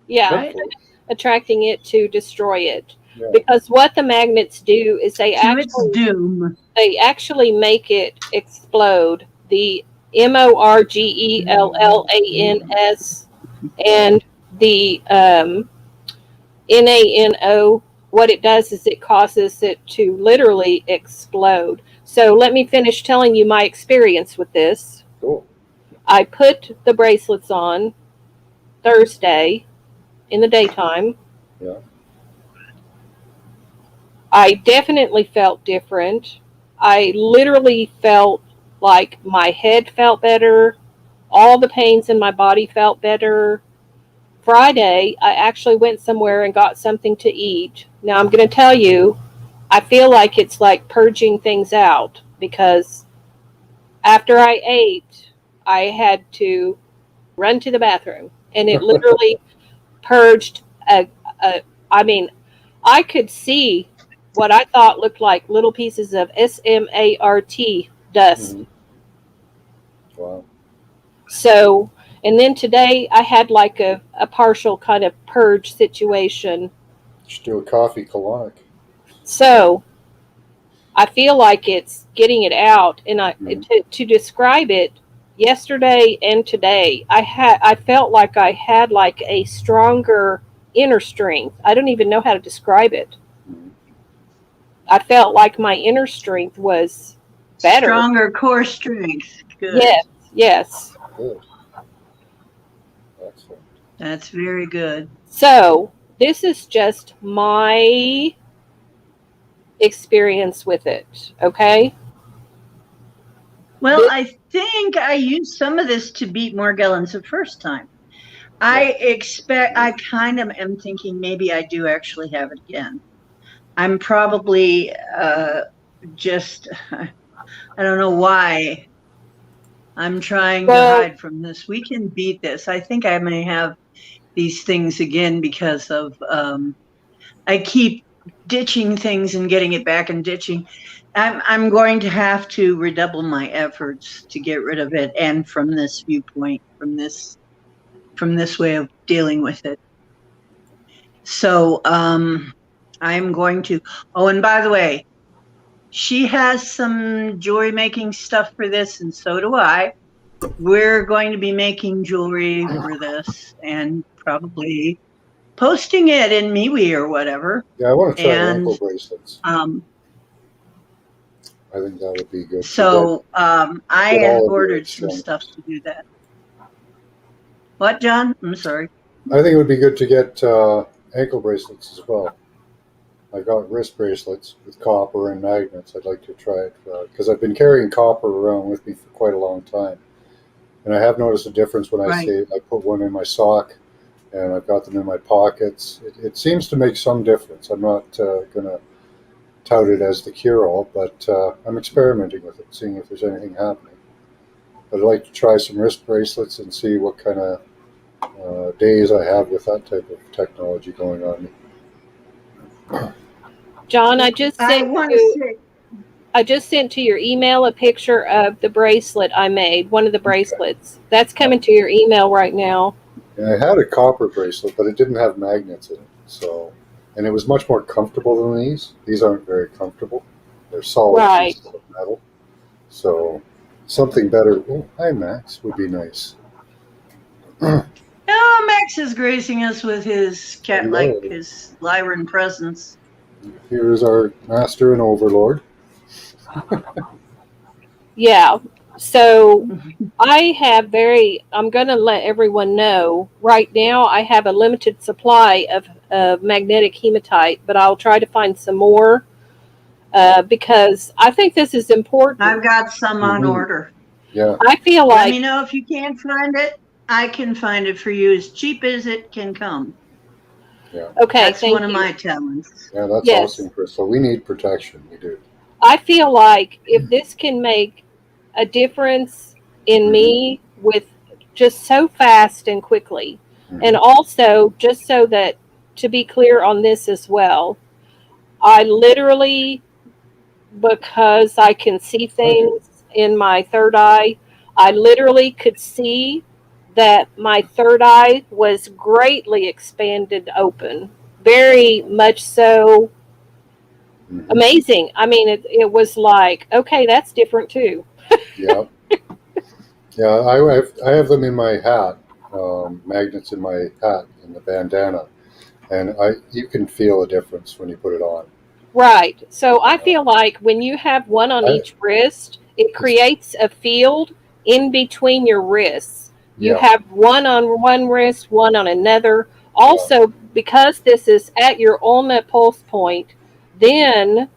yeah, right? Hopefully. attracting it to destroy it. Yeah. Because what the magnets do is To its doom. they actually make it explode. The Morgellans and the nano, what it does is it causes it to literally explode. So let me finish telling you my experience with this. Cool. I put the bracelets on Thursday in the daytime. Yeah. I definitely felt different. I literally felt like my head felt better. All the pains in my body felt better. Friday, I actually went somewhere and got something to eat. Now, I'm going to tell you, I feel like it's like purging things out because after I ate, I had to run to the bathroom and it literally purged I mean, I could see what I thought looked like little pieces of SMART dust. Mhm. Wow. So, and then today I had like a partial kind of purge situation. Just do a coffee colonic. So I feel like it's getting it out. And Mhm. to describe it, yesterday and today, I felt like I had like a stronger inner strength. I don't even know how to describe it. I felt like my inner strength was better. Stronger core strength. Good. Yes, yes. Good. Excellent. That's very good. So this is just my experience with it, okay? Well, I think I used some of this to beat Morgellons the first time. I kind of am thinking maybe I do actually have it again. I'm probably just, I don't know why I'm trying to hide from this. We can beat this. I think I may have these things again because of, I keep ditching things and getting it back and ditching. I'm going to have to redouble my efforts to get rid of it, and from this viewpoint, from this way of dealing with it. So I'm going to. Oh, and by the way, she has some jewelry making stuff for this, and so do I. We're going to be making jewelry for this, and probably posting it in MeWe or whatever. Yeah, I want to try ankle bracelets. I think that would be good. So I have ordered some stuff to do that. What, John? I'm sorry. I think it would be good to get ankle bracelets as well. I've got wrist bracelets with copper and magnets. I'd like to try it because I've been carrying copper around with me for quite a long time. And I have noticed a difference when I put one in my sock and I've got them in my pockets. It seems to make some difference. I'm not going to tout it as the cure-all, but I'm experimenting with it, seeing if there's anything happening. But I'd like to try some wrist bracelets and see what kind of days I have with that type of technology going on. John, I just sent to your email a picture of the bracelet I made, one of the bracelets. That's coming to your email right now. Yeah, I had a copper bracelet, but it didn't have magnets in it. And it was much more comfortable than these. These aren't very comfortable. They're solid pieces of metal. So something better. Oh, hi, Max, would be nice. Oh, Max is gracing us with his his Lyran presence. Here is our master and overlord. Yeah. So I'm going to let everyone know right now I have a limited supply of magnetic hematite, but I'll try to find some more because I think this is important. I've got some on order. Yeah. I feel like. Let me know if you can't find it. I can find it for you as cheap as it can come. Yeah. Okay. That's one of my talents. Yeah, that's awesome, Crystal. We need protection. We do. I feel like if this can make a difference in me with just so fast and quickly, and also just so that to be clear on this as well, I literally, because I can see things in my third eye, I literally could see that my third eye was greatly expanded open, very much so. Amazing. I mean, it was like, okay, that's different too. Yeah. Yeah, I have them in my hat, magnets in my hat, in the bandana, and you can feel a difference when you put it on. Right. So I feel like when you have one on each wrist, it creates a field in between your wrists. You have one on one wrist, one on another. Also, because this is at your ulnar pulse point, then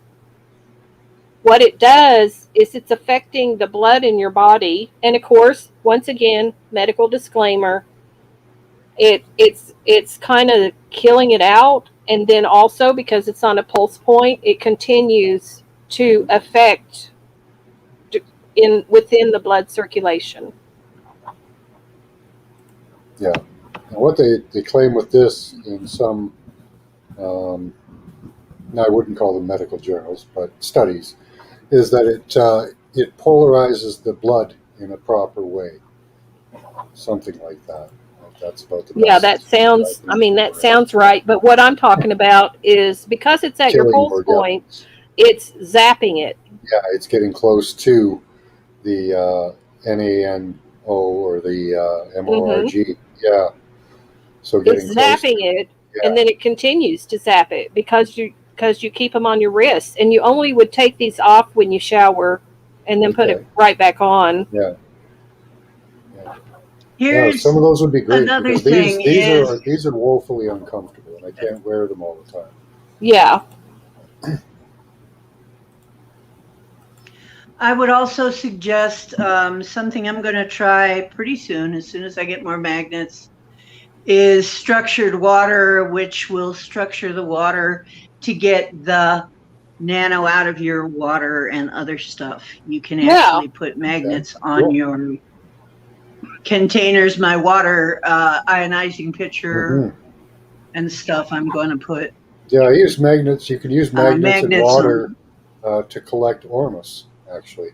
what it does is it's affecting the blood in your body. And of course, once again, medical disclaimer, it's kind of killing it out. And then also because it's on a pulse point, it continues to affect within the blood circulation. Yeah. And what they claim with this in some, I wouldn't call them medical journals, but studies, is that it polarizes the blood in a proper way. Something like that. That's about the best. Yeah, that sounds right. But what I'm talking about is because it's at your pulse point, it's zapping it. Yeah, it's getting close to the NAN or the MORG. Yeah. So getting It's close to, zapping it, yeah. and then it continues to zap it because you keep them on your wrists, and you only would take these off when you shower, and then put it Okay. right back on. Yeah. Yeah. Yeah, Here's some of those would be great another because thing these is are woefully uncomfortable, and I can't wear them all the time. Yeah. I would also suggest something I'm going to try pretty soon as I get more magnets, is structured water, which will structure the water to get the nano out of your water and other stuff. You can Yeah. actually put Okay. magnets on Cool. your containers. My water ionizing pitcher Mm-hmm. and stuff, I'm going to put Yeah, I use magnets. You can use magnets in magnets water on. to collect ormus, actually.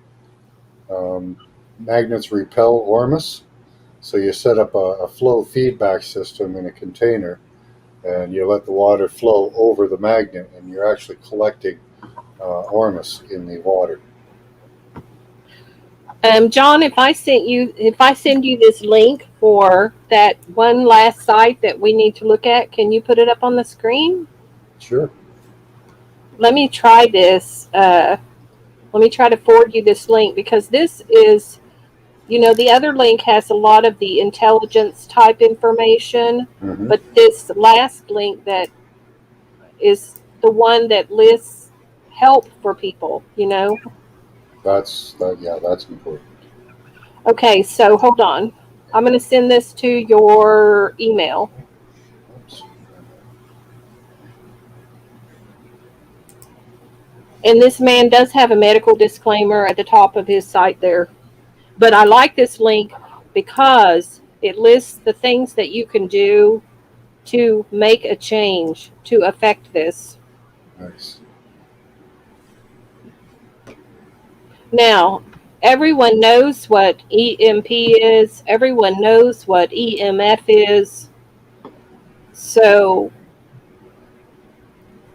Magnets repel ormus, so you set up a flow feedback system in a container, and you let the water flow over the magnet, and you're actually collecting ormus in the water. John, if I send you this link for that one last site that we need to look at, can you put it up on the screen? Sure. Let me try this. Let me try to forward you this link, because this is, the other link has a lot of the intelligence type information, Mm-hmm. but this last link that is the one that lists help for people. That's important. Okay, so hold on. I'm going to send this to your email. Oops. And this man does have a medical disclaimer at the top of his site there. But I like this link because it lists the things that you can do to make a change to affect this. Nice. Now, everyone knows what EMP is. Everyone knows what EMF is. So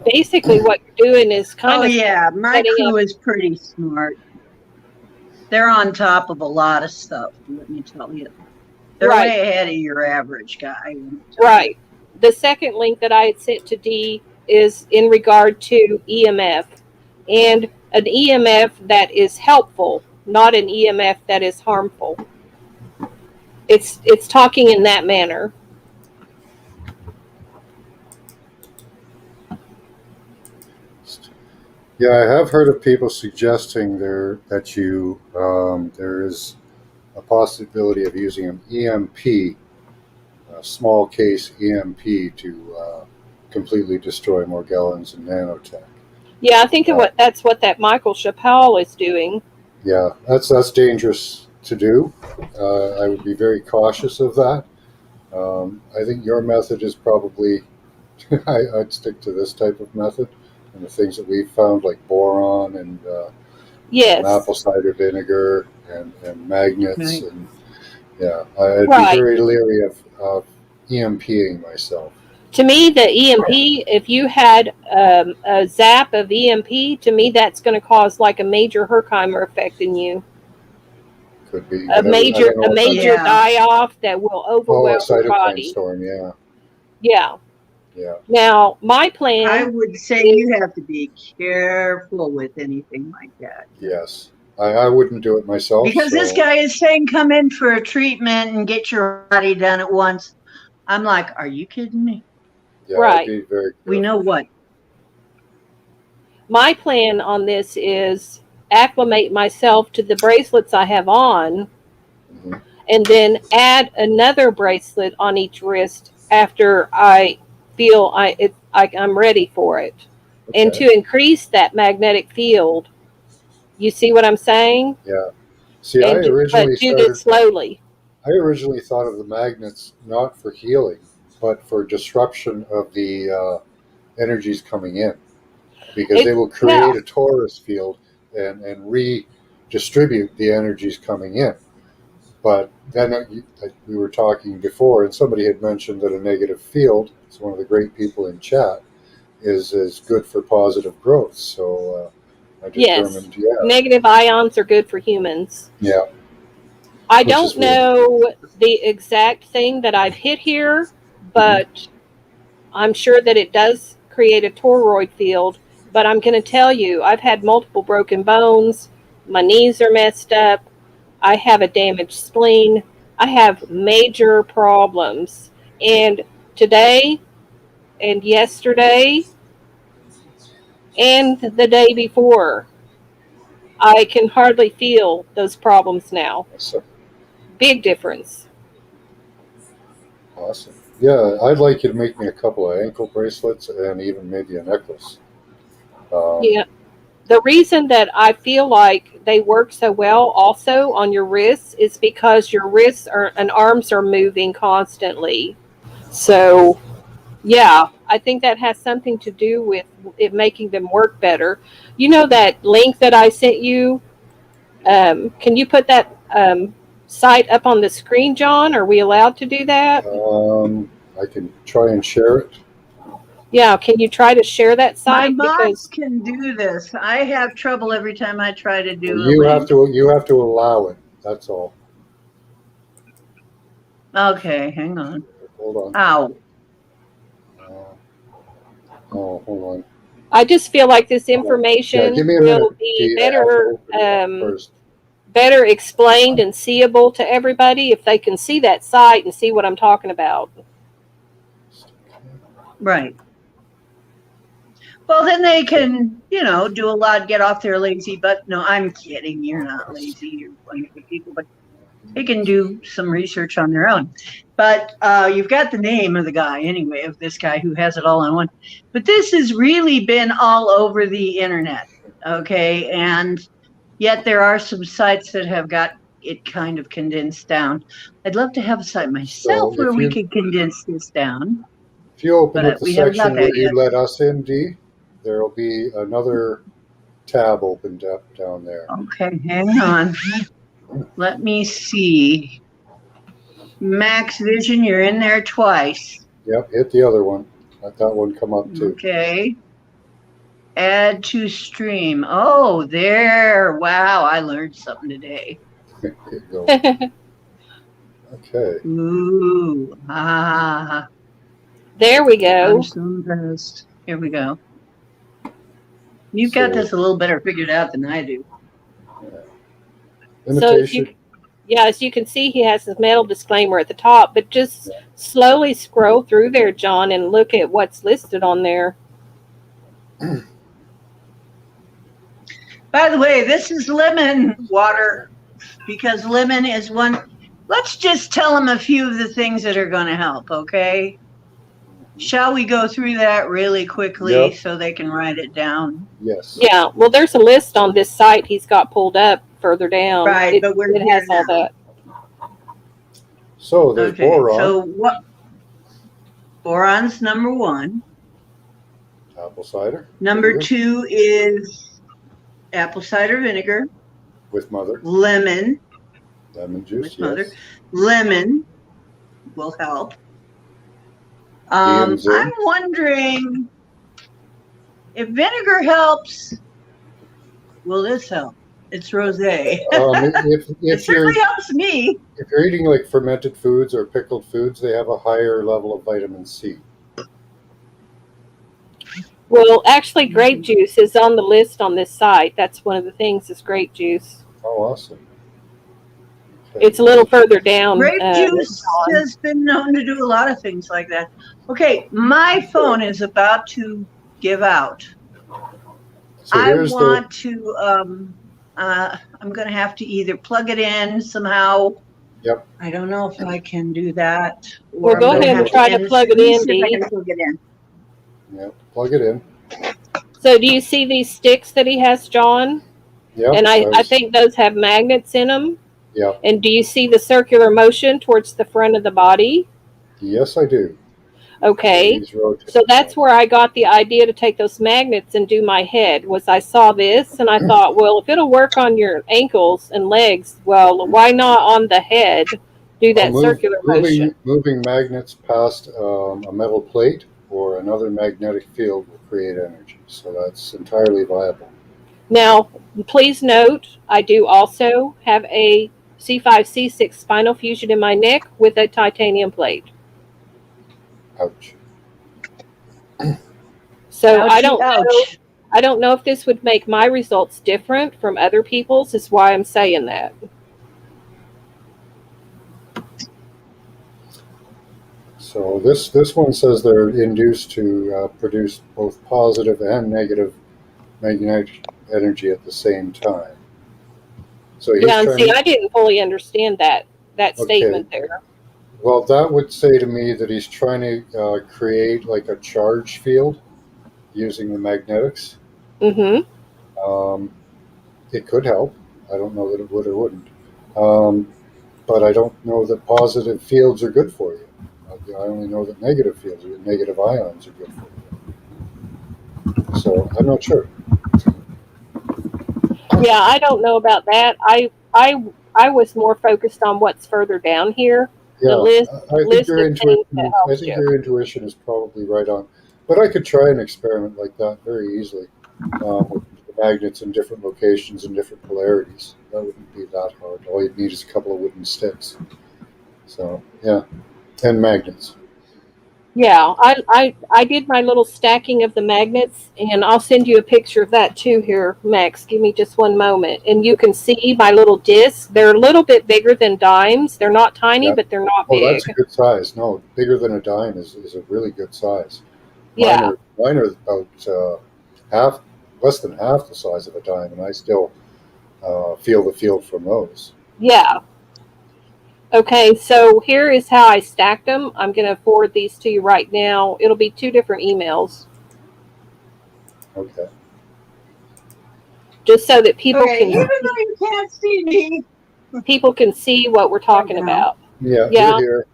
basically what you're doing is kind Oh of yeah, my setting crew up. is pretty smart. They're on top of a lot of stuff, let me tell you. They're Right. way ahead of your average guy. Right. The second link that I had sent to Dee is in regard to EMF, and an EMF that is helpful, not an EMF that is harmful. It's talking in that manner. Yeah, I have heard of people suggesting there is a possibility of using an EMP, a small case EMP, to completely destroy Morgellons and nanotech. Yeah, I think that's what that Michael Chappelle is doing. Yeah, that's dangerous to do. I would be very cautious of that. I think your method is probably, I'd stick to this type of method, and the things that we've found, like boron and Yes. apple cider vinegar and magnets. Right. And yeah, I'd Right. be very leery of EMPing myself. To me, the EMP, if you had a zap of EMP, to me that's going to cause like a major Herkheimer effect in you. Could be A major Yeah. die-off that will overwhelm a your cytokine body. storm. Yeah. Yeah. Yeah. Now, my plan. I would say you have to be careful with anything like that. Yes. I wouldn't do it myself. Because this guy is saying come in for a treatment and get your body done at once. I'm like, are you kidding me? Yeah, Right. I'd be very careful. We know what. My plan on this is acclimate myself to the bracelets I have on, Mm-hmm. and then add another bracelet on each wrist after I feel I'm ready for it. Okay. And to increase that magnetic field. You see what I'm saying? Yeah. See, I do originally this slowly. thought of the magnets not for healing, but for disruption of the energies coming in, because they will create a torus field and redistribute the energies coming in. But then we were talking before, and somebody had mentioned that a negative field, it's one of the great people in chat, is good for positive growth. So I determined, Yes. Negative ions are good for humans. Yeah. I which is don't weird. know the exact thing that I've hit here, but I'm sure that it does create a toroid field. But I'm going to tell you, I've had multiple broken bones. My knees are messed up. I have a damaged spleen. I have major problems. And today and yesterday and the day before, I can hardly feel those problems now. So Big difference. awesome. Yeah, I'd like you to make me a couple of ankle bracelets and even maybe a necklace. Um, Yeah. The reason that I feel like they work so well also on your wrists is because your wrists are and arms are moving constantly. So, yeah, I think that has something to do with it making them work better. You know that link that I sent you? Can you put that site up on the screen, John? Are we allowed to do that? I can try and share it. Yeah, can you try to share that My site? mods Because, can do this. I have trouble every time I try to do a You have link. to allow it. That's all. Okay, hang on. Hold on. Ow. Hold on. I just feel like this Yeah, give information me a minute. will be Dee, I have to better open it up first. better explained and seeable to everybody if they can see that site and see what I'm talking about. Right. Well, then they can, do a lot, get off their lazy butt. No, I'm kidding. You're not lazy. You're wonderful people, but they can do some research on their own. But you've got the name of the guy anyway, of this guy who has it all on one. But this has really been all over the internet, okay? And yet there are some sites that have got it kind of condensed down. I'd love to have a site myself So where we could condense this down, if you open up but the we haven't got section that where yet. you let us in, Dee, there will be another tab opened up down there. Okay, hang on. Let me see. Max Vision, you're in there twice. Yep, hit the other one. Let that one come up too. Okay. Add to stream. Oh, there. Wow, I learned something today. There you go. Okay. Ooh, ah, There we I'm go. so impressed. Here we go. You've got this a little better figured out than I do. So as you can see, he has his metal disclaimer at the top, but just slowly scroll through there, John, and look at what's listed on there. By the way, this is lemon water because lemon is one. Let's just tell them a few of the things that are going to help, okay? Shall we go through that really quickly so they can write it down? Yes. Yeah, well, there's a list on this site he's got pulled up further down. Right, but we're it here has all now. that. So there's boron. So what? Boron's number one. Apple cider. Number vinegar. 2 is apple cider vinegar. With mother. Lemon. Lemon juice. With mother. Lemon will help. I'm wondering if vinegar helps, will this help? It's rosé. It certainly helps me. If you're eating like fermented foods or pickled foods, they have a higher level of vitamin C. Well, actually, grape juice is on the list on this site. That's one of the things is grape juice. Oh, awesome. Okay. It's a little further down. Grape juice has been known to do a lot of things like that. Okay, my phone is about to give out. So I want to, I'm going to have to either plug it in somehow. Yep. I don't know if I can do that. Well, go ahead and try to plug it in, Dee. Yeah, plug it in. So do you see these sticks that he has, John? Yeah. And I think those have magnets in them. Yeah. And do you see the circular motion towards the front of the body? Yes, I do. Okay. So that's where I got the idea to take those magnets and do my head. Was I saw this and I thought, well, if it'll work on your ankles and legs, well, why not on the head do that circular motion? Moving magnets past a metal plate or another magnetic field will create energy. So that's entirely viable. Now, please note, I do also have a C5C6 spinal fusion in my neck with a titanium plate. Ouch. So Ouchie, ouch. I don't know if this would make my results different from other people's, is why I'm saying that. So this one says they're induced to produce both positive and negative magnetic energy at the same time. So he's Yeah, and trying see, to, I didn't fully understand that okay. statement there. Well, that would say to me that he's trying to create like a charge field using the magnetics. Mm-hmm. It could help. I don't know that it would or wouldn't. But I don't know that positive fields are good for you. I only know that negative fields, negative ions are good for you. So I'm not sure. Yeah, I don't know about that. I was more focused on what's further down here. Yeah, The list I think list your of things that intuition. I helps think you. your intuition is probably right on. But I could try an experiment like that very easily with the magnets in different locations and different polarities. That wouldn't be that hard. All you'd need is a couple of wooden sticks. So yeah, and magnets. Yeah, I did my little stacking of the magnets, and I'll send you a picture of that too here, Max. Give me just one moment. And you can see my little discs. They're a little bit bigger than dimes. They're not tiny, Yeah. but they're not Oh, that's a big. good size. No, bigger than a dime is a really good size. Yeah, Mine are about half, less than half the size of a dime, and I still feel the field from those. yeah. Okay, so here is how I stacked them. I'm going to forward these to you right now. It'll be 2 different emails, Okay. just so that people Okay, can even though you can't see me see what we're right talking now. about. Yeah, Yeah, you're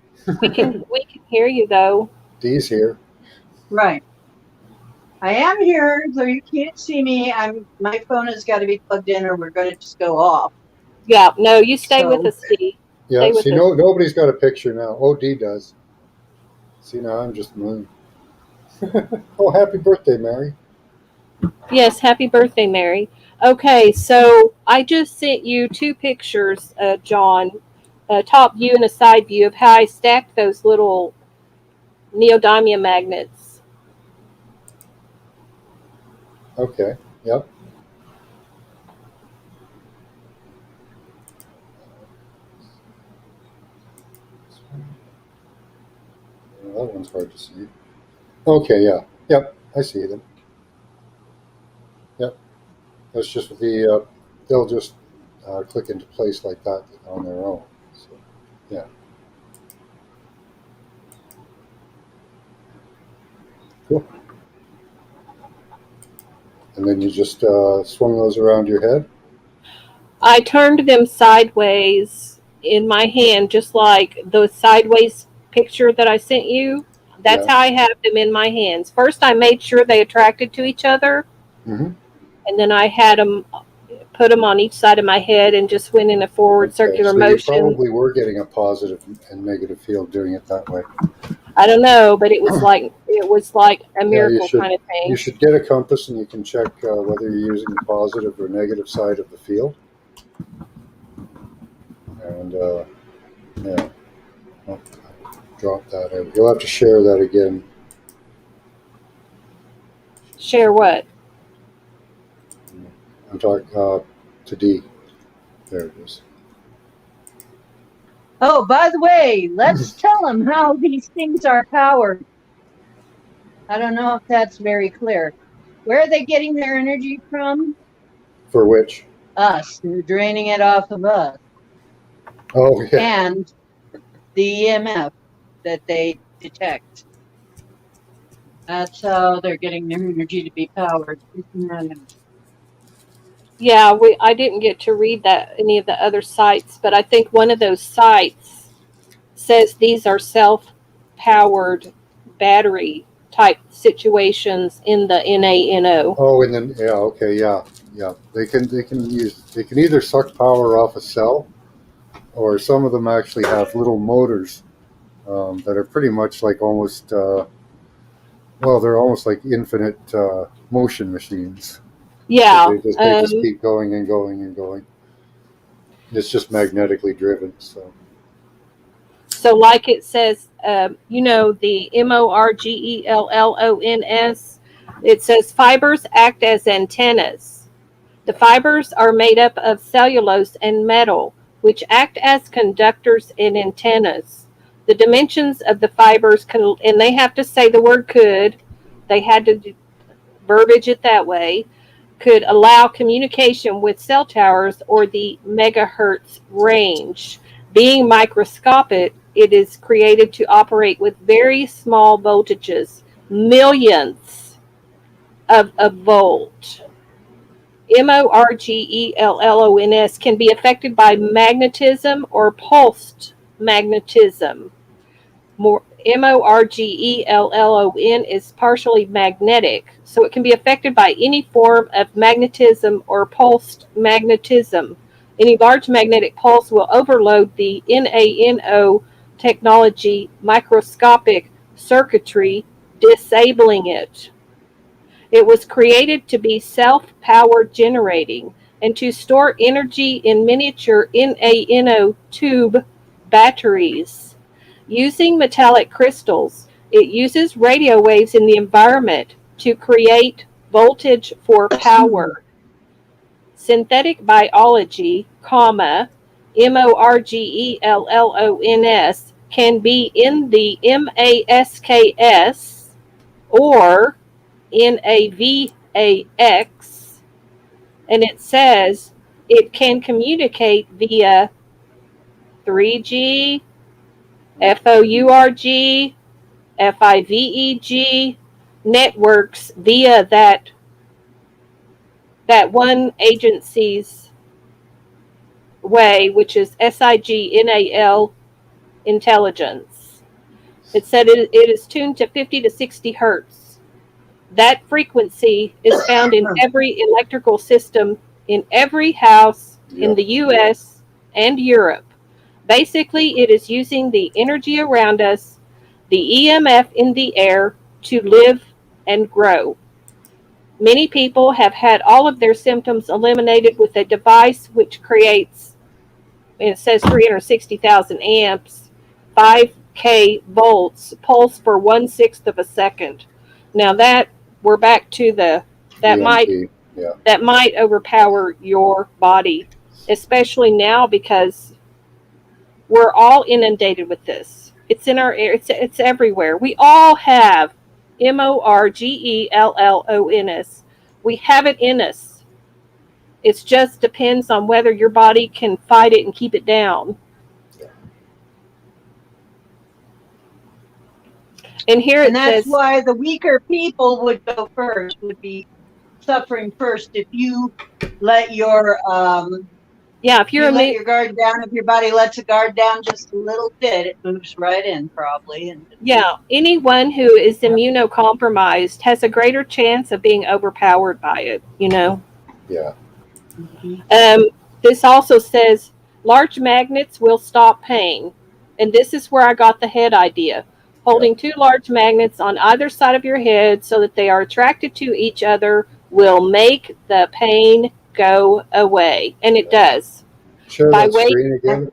we here. can hear you though. Dee's here. Right. I am here, though you can't see me. My phone has got to be plugged in or we're gonna just go off. Yeah, no, you stay with So us, Dee. Yeah, Stay with see, us. nobody's got a picture now. Oh, Dee does. See, now I'm just moon. Oh, happy birthday, Mary. Yes, happy birthday, Mary. Okay, so I just sent you 2 pictures, John, a top view and a side view of how I stacked those little neodymium magnets. Okay, yep. Well, that one's hard to see. Okay, yeah, yep, I see them. Yep, that's just they'll just click into place like that on their own. So, yeah, cool. And then you just swung those around your head. I turned them sideways in my hand, just like the sideways picture that I sent you. That's Yeah. how I have them in my hands. First, I made sure they attracted to each other, Mm-hmm. and then I had them put them on each side of my head and just went in a forward Okay, circular so you motion. probably were getting a positive and negative field doing it that way. I don't know, but it was like a Yeah, miracle kind of you thing. should get a compass and you can check whether you're using the positive or negative side of the field. And yeah, I'll drop that out. You'll have to share that again. Share what? I'm talking to D. There it is. Oh, by the way, let's tell them how these things are powered. I don't know if that's very clear. Where are they getting their energy from? For which? Us. They're draining it off of us. Oh, yeah. And the EMF that they detect. That's how they're getting their energy to be powered. Isn't that interesting? Yeah, I didn't get to read that any of the other sites, but I think one of those sites says these are self-powered battery type situations in the NaNO. Oh, and then yeah, okay, yeah, yeah. They can either suck power off a cell, or some of them actually have little motors that are pretty much like almost well, they're almost like infinite Yeah, they just keep going and going and going. It's just magnetically driven. So, like it says, the Morgellons, it says fibers act as antennas. The fibers are made up of cellulose and metal, which act as conductors and antennas. The dimensions of the fibers and they have to say the word could, they had to verbiage it that way, could allow communication with cell towers or the megahertz range. Being microscopic, it is created to operate with very small voltages, millions of a volt. Morgellons can be affected by magnetism or pulsed magnetism. Morgellon is partially magnetic, so it can be affected by any form of magnetism or pulsed magnetism. Any large magnetic pulse will overload the nano technology microscopic circuitry, disabling it. It was created to be self-power generating and to store energy in miniature nano tube batteries. Using metallic crystals, it uses radio waves in the environment to create voltage for power. Synthetic biology, Morgellons, can be in the MASKS or NAVAX, and it says it can communicate via 3G, FOURG, FIVEG networks via that one agency's way, which is SIGNAL intelligence. It said it is tuned to 50 to 60 hertz. That frequency is found in every electrical system in every house in the US and Europe. Basically, it is using the energy around us, the EMF in the air, to live and grow. Many people have had all of their symptoms eliminated with a device which creates, it says 360,000 amps, 5K volts, pulse for 1/6 of a second. Now that we're back to that might overpower your body, especially now because we're all inundated with this. It's in our air. It's everywhere. We all have Morgellons. We have it in us. It just depends on whether your body can fight it and keep it down. And here And it that's says, why the weaker people would go first, would be suffering first. If you let your if you're let your guard down, if your body lets a guard down just a little bit, it moves right in probably. Anyone who is immunocompromised has a greater chance of being overpowered by it. Yeah. This also says large magnets will stop pain, and this is where I got the head idea. Holding two large magnets on either side of your head so that they are attracted to each other will make the pain go away, and it does. Share that screen again.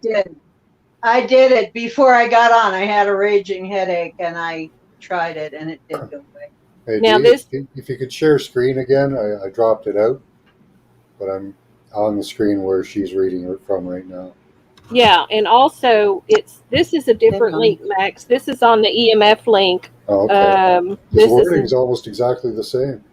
I did it before I got on. I had a raging headache, and I tried it, and it did go away. Hey, now if you could share screen again, I dropped it out, but I'm on the screen where she's reading it from right now. Yeah, and also this is a different link, Max. This is on the EMF link. Oh, okay. The wording is almost exactly the same.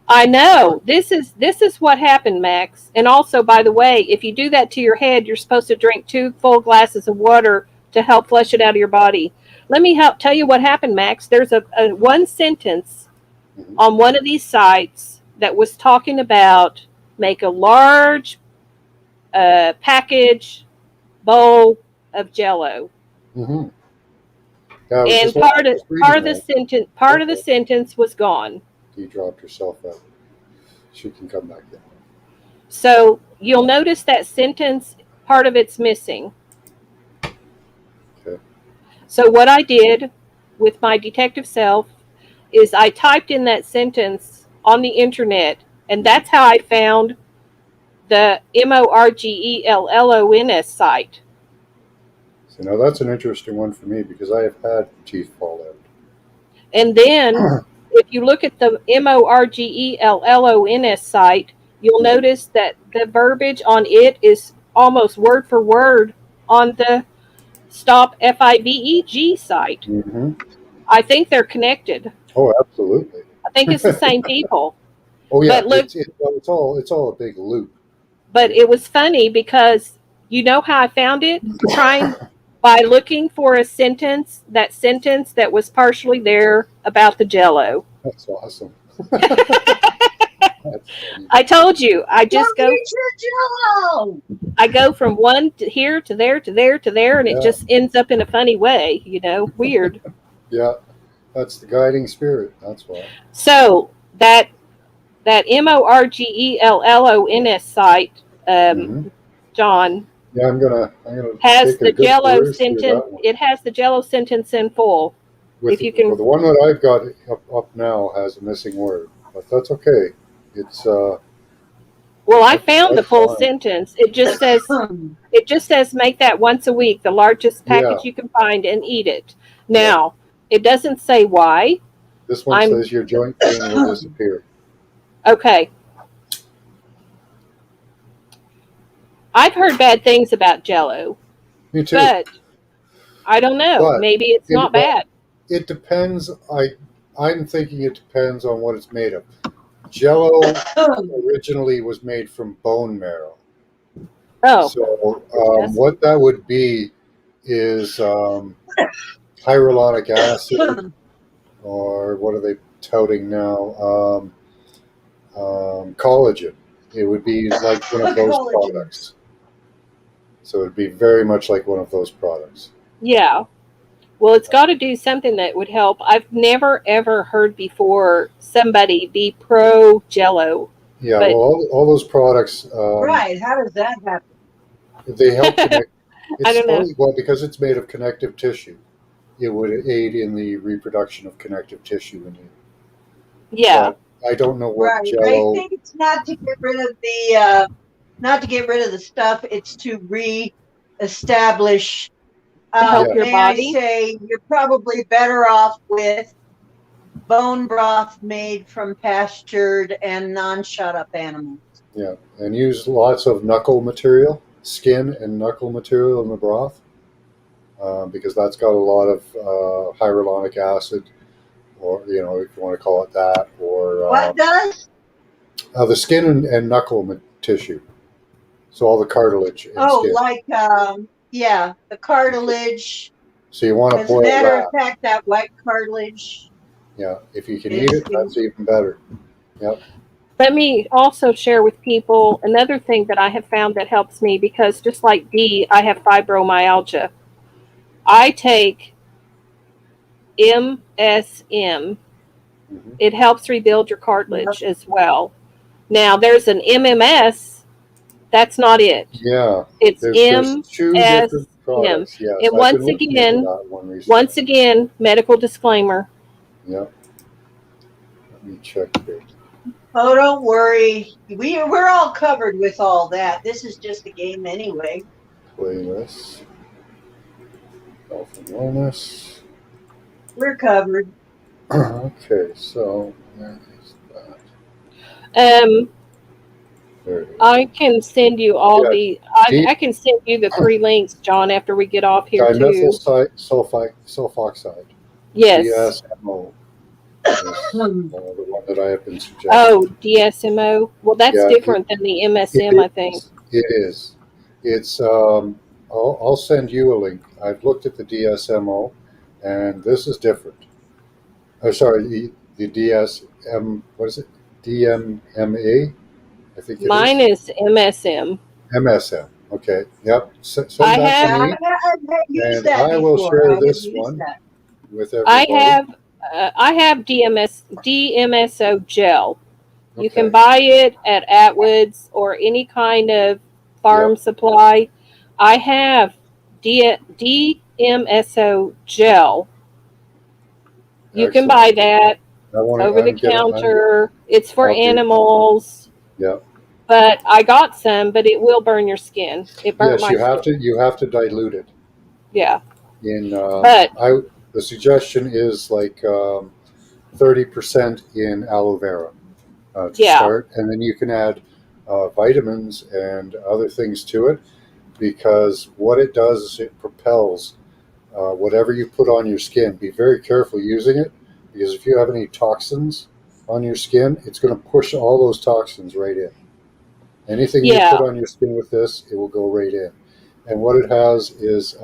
I know. This is what happened, Max. And also, by the way, if you do that to your head, you're supposed to drink 2 full glasses of water to help flush it out of your body. Let me tell you what happened, Max. There's a one sentence on one of these sites that was talking about make a large package bowl of Jello. Mm-hmm. And part of the sentence was gone. You dropped yourself out. She can come back in. So you'll notice that sentence, part of it's missing. Okay. So what I did with my detective self is I typed in that sentence on the internet, and that's how I found the Morgellons site. So now that's an interesting one for me because I have had teeth fall out. And then if you look at the Morgellons site, you'll notice that the verbiage on it is almost word for word on the Stop FIVEG site. Mm-hmm. I think they're connected. Oh, absolutely. I think it's the same people. Oh yeah, But look, it's all a big loop. but it was funny because you know how I found it? Trying by looking for a sentence that was partially there about the Jello. That's awesome. That's funny. I told you, I just Go go. get your Jello. I go from one to here to there to there to there, and Yeah. it just ends up in a funny way, weird. Yeah, that's the guiding spirit. That's why. So that Morgellons site, Mm-hmm. John, Yeah, I'm gonna has take a the good Jello peruse through sentence. that one. It has the Jello sentence in full. With If you can, the one that I've got up now has a missing word, but that's okay. It's well, I found the that's full fine. sentence. It just says make that once a week, the largest package you can find, and eat it. Now, it doesn't say why. This one says your joint pain will disappear. Okay. I've heard bad things about Jello, Me too. but I don't know. But Maybe it's not bad. It depends. I'm thinking it depends on what it's made of. Jello originally was made from bone marrow. Oh, So what that would be is hyaluronic acid, or what are they touting now? Collagen. It would be like one of those products. So it would be very much like one of those products. yeah. Well, it's got to do something that would help. I've never ever heard before somebody be pro Jello. Yeah, well, all those products. Right. How does that happen? They help connect. I don't know. Well, because it's made of connective tissue, it would aid in the reproduction of connective tissue in you. Yeah. But I don't know what Right. Jello. I think it's not to get rid of the stuff. It's to re-establish. Help your May body. I say you're probably better off with bone broth made from pastured and non-shut up animals. Yeah, and use lots of knuckle material, skin and knuckle material in the broth, because that's got a lot of hyaluronic acid, or if you want to call it that, or What does? the skin and knuckle tissue. So all the cartilage and skin. Like the cartilage. So you want to As a boil matter that. of fact, that white cartilage. Yeah, if you can eat it, that's even better. Yep. Let me also share with people another thing that I have found that helps me, because just like Dee, I have fibromyalgia. I take MSM. Mm-hmm. It helps rebuild your cartilage as well. Now, there's an MMS. That's not it. Yeah. It's There's two different products. Yes. And I've been looking into that one recently. once again, medical disclaimer. Yep. Let me check here. Oh, don't worry. We're all covered with all that. This is just a game anyway. Playlist. Health and wellness. We're covered. Okay, so where is that? There it is. I can send you all I can send you the 3 links, John, after we get off here too. Dimethyl sulfoxide. Yes. DSMO. Is the one that I have been suggesting. Oh, DSMO. Well, that's different than the MSM, I think. It is. It's. I'll send you a link. I've looked at the DSMO, and this is different. Oh, sorry, the DSM. What is it? DMMA. I think Mine is MSM. MSM. Okay. Yep. Send I that have. to me, Used and I will share this one with everybody. I have DMSO gel. Okay. You can buy it at Atwood's or any kind of farm supply. I have DMSO gel. You can buy that over the counter. It's for animals. Yeah. but I got some, but it will burn your skin. It burnt Yes, my you have skin. to. You have to dilute it. Yeah, In but the suggestion is like 30% in aloe vera to yeah, start, and then you can add vitamins and other things to it, because what it does is it propels whatever you put on your skin. Be very careful using it, because if you have any toxins on your skin, it's going to push all those toxins right in. Anything you yeah, put on your skin with this, it will go right in. And what it has is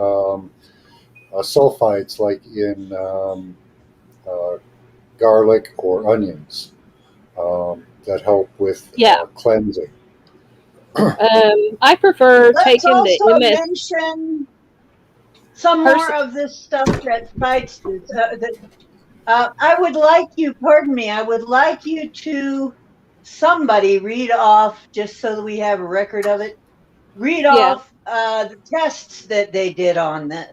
sulfides, like in uh, garlic or onions, that help with yeah. cleansing. I prefer Let's taking the also MS. mention some more of this stuff that fights this. I would like you, pardon me, I would like you to, somebody read off, just so that we have a record of it, read Yeah. off the tests that they did on this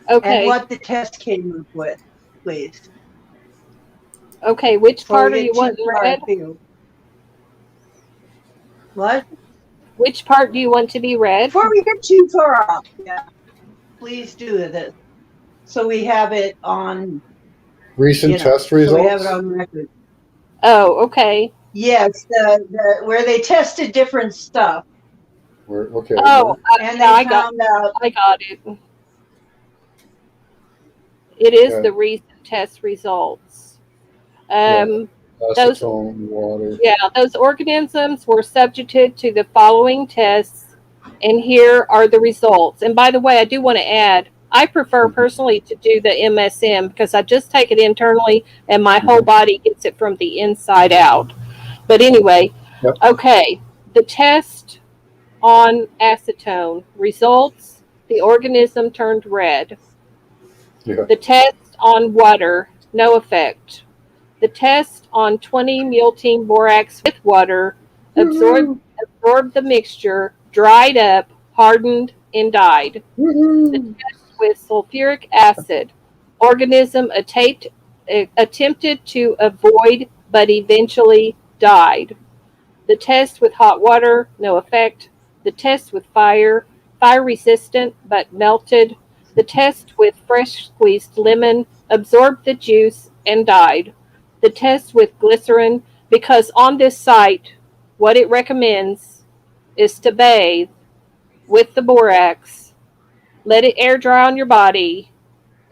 and Okay. what the test came up with, please, Okay. Which before we part are you get too wanting far read? afield. What? Which part do you want to be read? Before we get too far off, yeah, please do this. So we have it on, Recent test so we have it results. on record. Oh, okay. Yes, the where they tested different stuff Okay. Oh, and yeah, they found out. I got it. It is Yeah. the recent test results. Yeah. Um, those, Acetone, water. yeah, those organisms were subjected to the following tests, and here are the results. And by the way, I do want to add, I prefer Mhm. personally to do the MSM because I just take it internally and my whole Mhm. body gets it from the inside out. But anyway, Yep. okay, the test on acetone results, the organism turned red. Yeah. The test on water, no effect. The test on 20 multein borax with water absorbed, Woohoo! absorbed the mixture, dried up, hardened, and died. The Woohoo! test with sulfuric acid, organism attempted to avoid but eventually died. The test with hot water, no effect. The test with fire, fire resistant but melted. The test with fresh squeezed lemon, absorbed the juice and died. The test with glycerin, because on this site, what it recommends is to bathe with the borax, let it air dry on your body,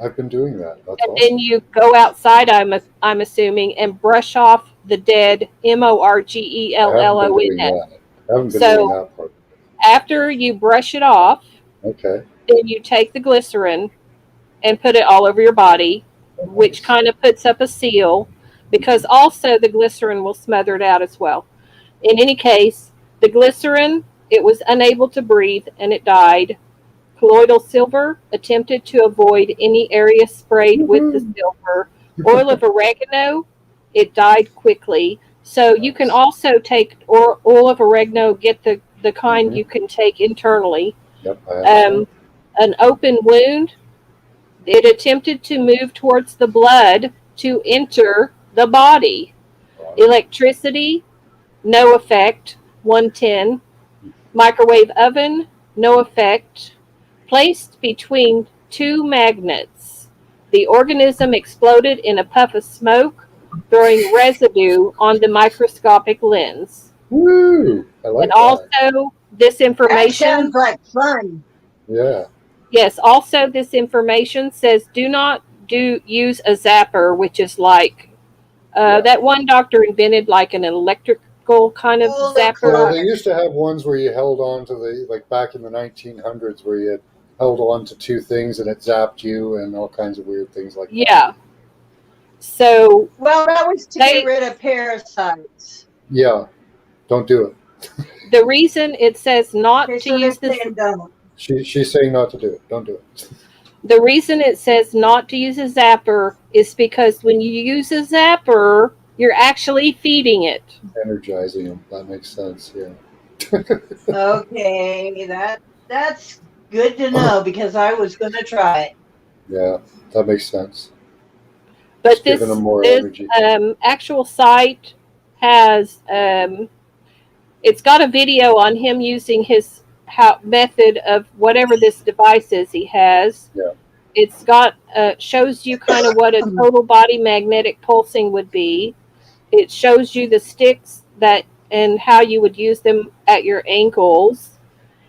I've been doing that. That's and then awesome. you go outside, I'm assuming, and brush off the dead I haven't been doing Morgellons. that. I haven't been doing So that part. after you brush it off, Okay. then you take the glycerin and put it all over your body, which Nice. kind of puts up a seal because also the glycerin will smother it out as well. In any case, the glycerin, it was unable to breathe and it died. Colloidal silver attempted to avoid any area sprayed with the Woohoo! silver. Oil of oregano, it died quickly. So you can Nice. also take oil of oregano, get the kind Hmm. you can take internally. Yep, I have some. Um, an open wound, it attempted to move towards the blood to enter the body. Wow. Electricity, no effect, 110. Microwave oven, no effect. Placed between two magnets. The organism exploded in a puff of smoke, throwing residue on the microscopic lens. Woo! I And like that. also, this That sounds information, like fun. Yeah. yes, also this information says do not use a zapper, which is like Yeah. that one doctor invented like an electrical kind of Pull the Yeah, zapper. they car. used to have ones where you held on to the, like back in the 1900s, where you had held on to two things and it zapped you and all kinds of weird things like that. Yeah. So Well, that was to get they rid of parasites. Yeah, don't do it. the reason it says not Okay, to so they're use this saying don't. She's saying not to do it. Don't do it. the reason it says not to use a zapper is because when you use a zapper, you're actually feeding it. Energizing them. That makes sense. Yeah. Okay, that's good to know because I was going to try it. Yeah, that makes sense. But Just giving them more this energy. actual site has, it's got a video on him using his method of whatever this device is he has. Yeah. It's got shows you kind of what a total body magnetic pulsing would be. It shows you the sticks that and how you would use them at your ankles.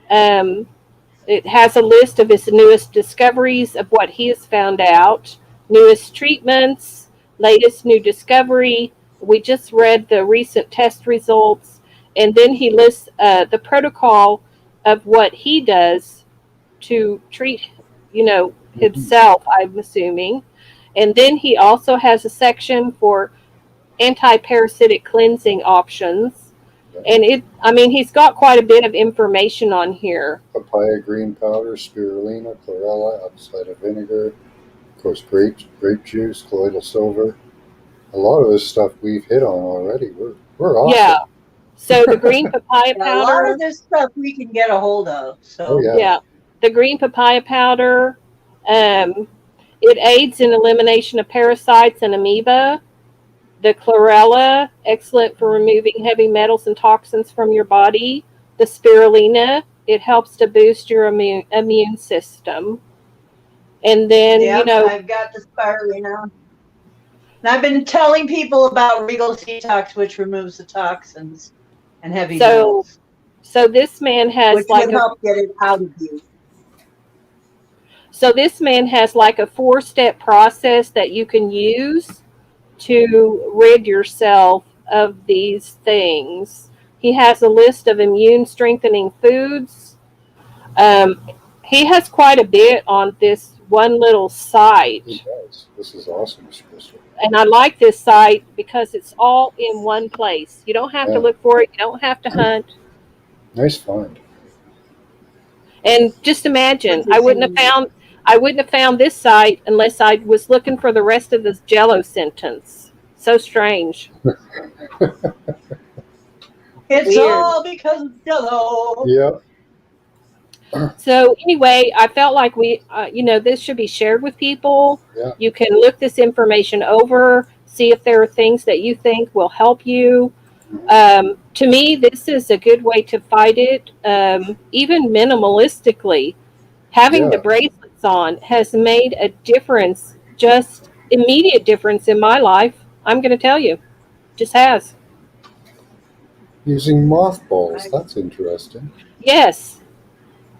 It has a list of his newest discoveries of what he has found out, newest treatments, latest new discovery. We just read the recent test results, and then he lists the protocol of what he does to treat, himself, I'm assuming. And then he also has a section for anti-parasitic cleansing options. And he's got quite a bit of information on here. Papaya green powder, spirulina, chlorella, apple cider vinegar, of course, grape juice, colloidal silver. A lot of this stuff we've hit on already. We're awesome. Yeah. So the green papaya powder. A lot of this stuff we can get a hold of. So yeah. The green papaya powder. It aids in elimination of parasites and amoeba. The chlorella, excellent for removing heavy metals and toxins from your body. The spirulina, it helps to boost your immune system. And then, I've got the spirulina. And I've been telling people about Regal Detox, which removes the toxins and heavy metals. So this man has which would help get it out of you. So this man has like a 4-step process that you can use to rid yourself of these things. He has a list of immune strengthening foods. He has quite a bit on this one little site. He does. This is awesome, Mr. Crystal. And I like this site because it's all in one place. You don't have to look for it. You don't have to hunt. Nice find. And just imagine, I wouldn't have found this site unless I was looking for the rest of this Jello sentence. So strange. It's weird. All because of Jello. Yep. So anyway, I felt like this should be shared with people. Yeah. You can look this information over, see if there are things that you think will help you. To me, this is a good way to fight it, even minimalistically. Having the bracelets on has made a difference, just immediate difference in my life. I'm going to tell you, just has. Using mothballs, that's interesting. Yes.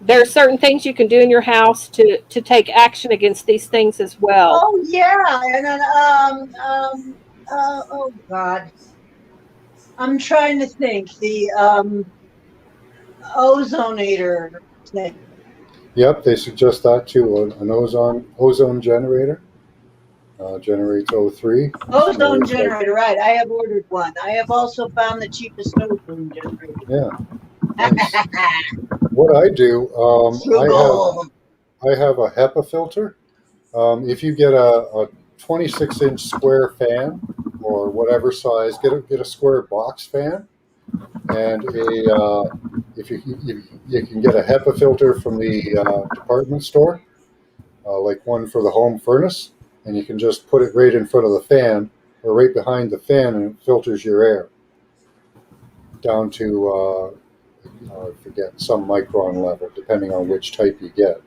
There are certain things you can do in your house to take action against these things as well. Oh yeah, and then oh God, I'm trying to think. The ozonator thing. Yep, they suggest that too. An ozone generator generates O3. Ozone generator, right? I have ordered one. I have also found the cheapest ozone generator. Yeah. What I do, I have a HEPA filter. If you get a 26-inch square fan or whatever size, get a square box fan, and if you can get a HEPA filter from the department store, like one for the home furnace, and you can just put it right in front of the fan or right behind the fan, and it filters your air down to I forget, some micron level, depending on which type you get.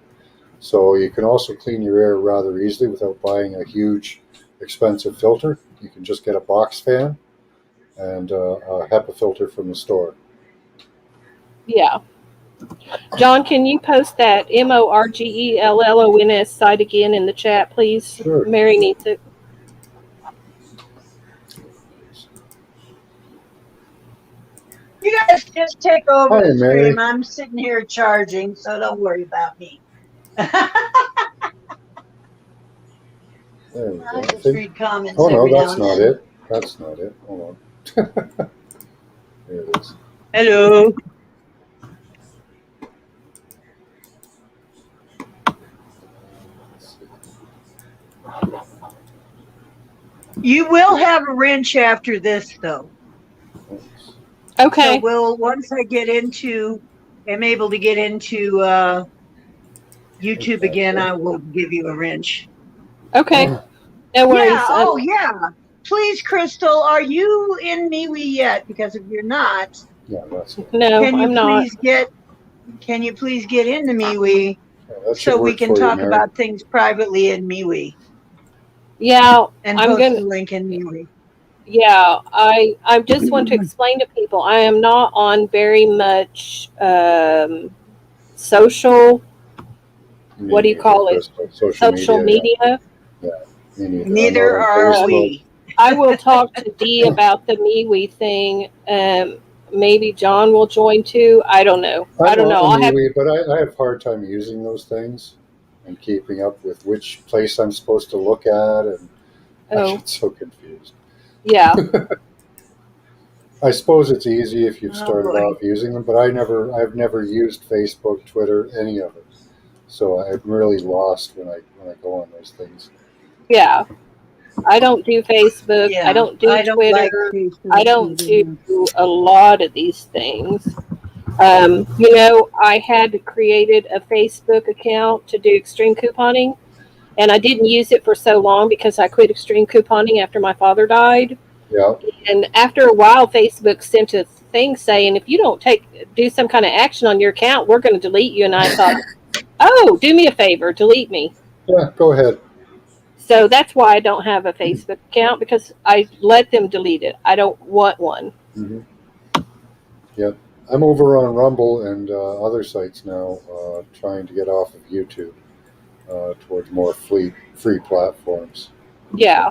So you can also clean your air rather easily without buying a huge, expensive filter. You can just get a box fan and a HEPA filter from the store. Yeah. John, can you post that Morgellons site again in the chat, please? Sure. Mary needs it. You guys just take over the Mary. stream. I'm sitting here charging, so don't worry about me. There we go. I just read comments. Oh no, every that's now not and then. it. That's not it. Hold on. There it is. Hello. You will have a wrench after this, though. Okay. So once I am able to get into YouTube again, I will give you a wrench. Okay. No worries. Yeah. Please, Crystal, are you in MeWe yet? Because if you're not, Yeah, that's it. No, Can you I'm not. please get into MeWe Yeah, that should so we work can for you, talk Mary. about things privately in MeWe Yeah, and I'm post gonna. the link in MeWe? Yeah, I just want to explain to people I am not on very much social. Me What do you neither, call it? Crystal. Social Social media, yeah. media. Yeah, me neither. I'm not Neither on are Facebook. we. I will talk to Dee about the MeWe thing. Maybe John will join too. I don't know. I I'm don't know. on I'll have. MeWe, but I have a hard time using those things and keeping up with which place I'm supposed to look at, and I Oh, get so confused. yeah. I suppose it's easy if you've Oh started boy. off using them, but I've never used Facebook, Twitter, any of it. So I'm really lost when I go on those things. Yeah. I don't do Facebook. I Yeah, don't do I don't like Twitter. I Facebook don't either. do a lot of these things. I had created a Facebook account to do extreme couponing, and I didn't use it for so long because I quit extreme couponing after my father died. Yeah, And after a while, Facebook sent a thing saying, if you don't do some kind of action on your account, we're going to delete you. And I thought, oh, do me a favor, delete me. yeah. Go ahead. So that's why I don't have a Facebook account, because I let them delete it. I don't want one. Hmm. Yep. I'm over on Rumble and other sites now, trying to get off of YouTube towards more free platforms. Yeah.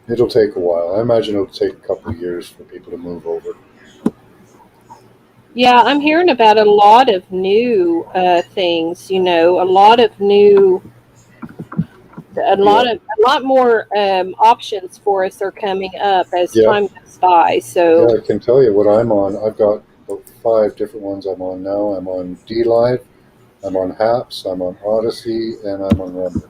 It'll take a while. I imagine it'll take a couple of years for people to move over. Yeah, I'm hearing about a lot of new things, a lot of new, Yeah, a lot more options for us are coming up as yeah, time goes by. yeah. So, I can tell you what I'm on. I've got about 5 different ones I'm on now. I'm on D Live, I'm on Haps, I'm on Odyssey, and I'm on Rumble.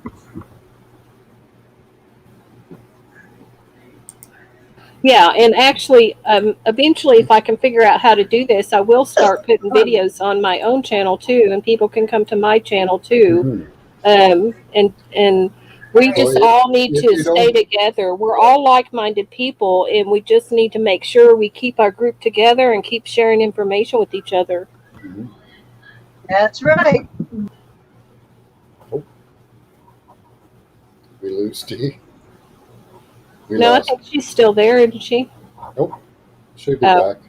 yeah, and actually, eventually, if I can figure out how to do this, I will start putting videos on my own channel too, and people can come to my channel too. Hmm. And we Well, just all need if to you stay don't, together. We're all like-minded people, and we just need to make sure we keep our group together and keep sharing information with each other. Mhm. That's right. Oh, we lose D. We No, I lost. think she's still there, isn't she? Nope, should be Oh, back.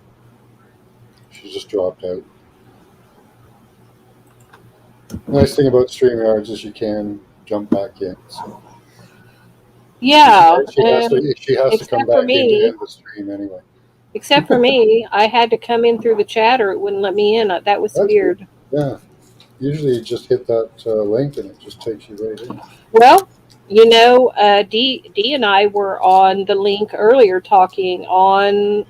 She just dropped out. Nice thing about StreamYards is you can jump back in. So yeah. she has to come Except for back in to me, end the stream anyway. I had to come in through the chat, or it wouldn't let me in. That was That's good. weird. Yeah. Usually you just hit that link and it just takes you right in. Well, Dee and I were on the link earlier talking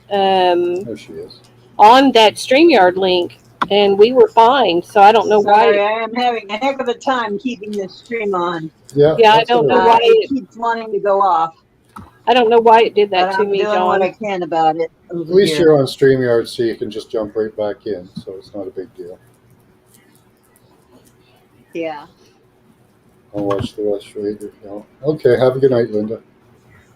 There she is. on that StreamYard link, and we were fine. So I don't know Sorry, why. I am having a heck of a time keeping this stream on. Yeah, Yeah, I that's don't all know right. why It keeps wanting to go off, I don't know why it did but that to I'm me, doing what I John. can about it At over least here. you're on StreamYard so you can just jump right back in, so it's not a big deal. Yeah. I'll watch the rest later. Yeah. Okay, have a good night, Linda.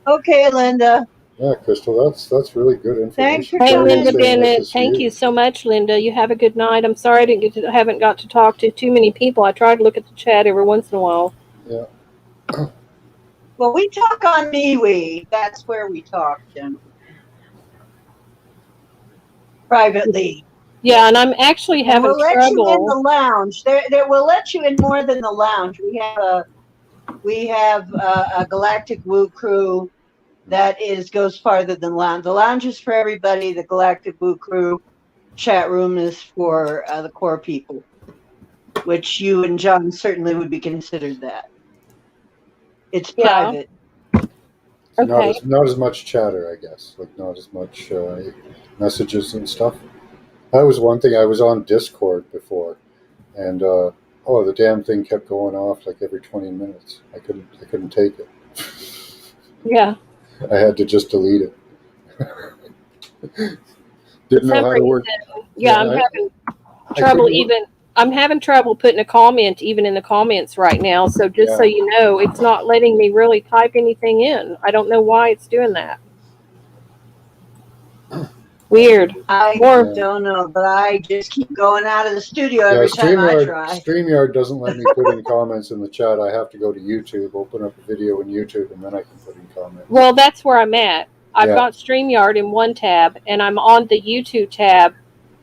Okay, Linda. Yeah, Crystal, that's really good Thanks information. for Hey, Sorry coming the Linda in. same like Bennett, this to thank you. you so much, Linda. You have a good night. I'm sorry I haven't got to talk to too many people. I try to look at the chat every once in a while. Yeah. Well, we talk on MeWe. That's where we talk, generally. Privately. Yeah, and I'm actually And having we'll let you in the trouble. lounge. There, we'll let you in more than the lounge. We have a Galactic Woo crew that goes farther than lounge. The lounge is for everybody. The Galactic Woo crew chat room is for the core people, which you and John certainly would be considered that. It's Yeah. private. Okay. Not as much chatter, I guess. Like not as much messages and stuff. That was one thing. I was on Discord before, and the damn thing kept going off like every 20 minutes. I couldn't take it. Yeah. I had to just delete it. Didn't know Some how to work. reason, yeah, I'm having I trouble couldn't. I'm having trouble putting a comment even in the comments right now. So just so Yeah. you know, it's not letting me really type anything in. I don't know why it's doing that. Weird. I More. don't know, but I just keep going out of the studio Yeah, every time I try. StreamYard doesn't let me put in comments in the chat. I have to go to YouTube, open up a video in YouTube, and then I can put in comments. Well, that's where I'm at. I've Yeah. got StreamYard in one tab, and I'm on the YouTube tab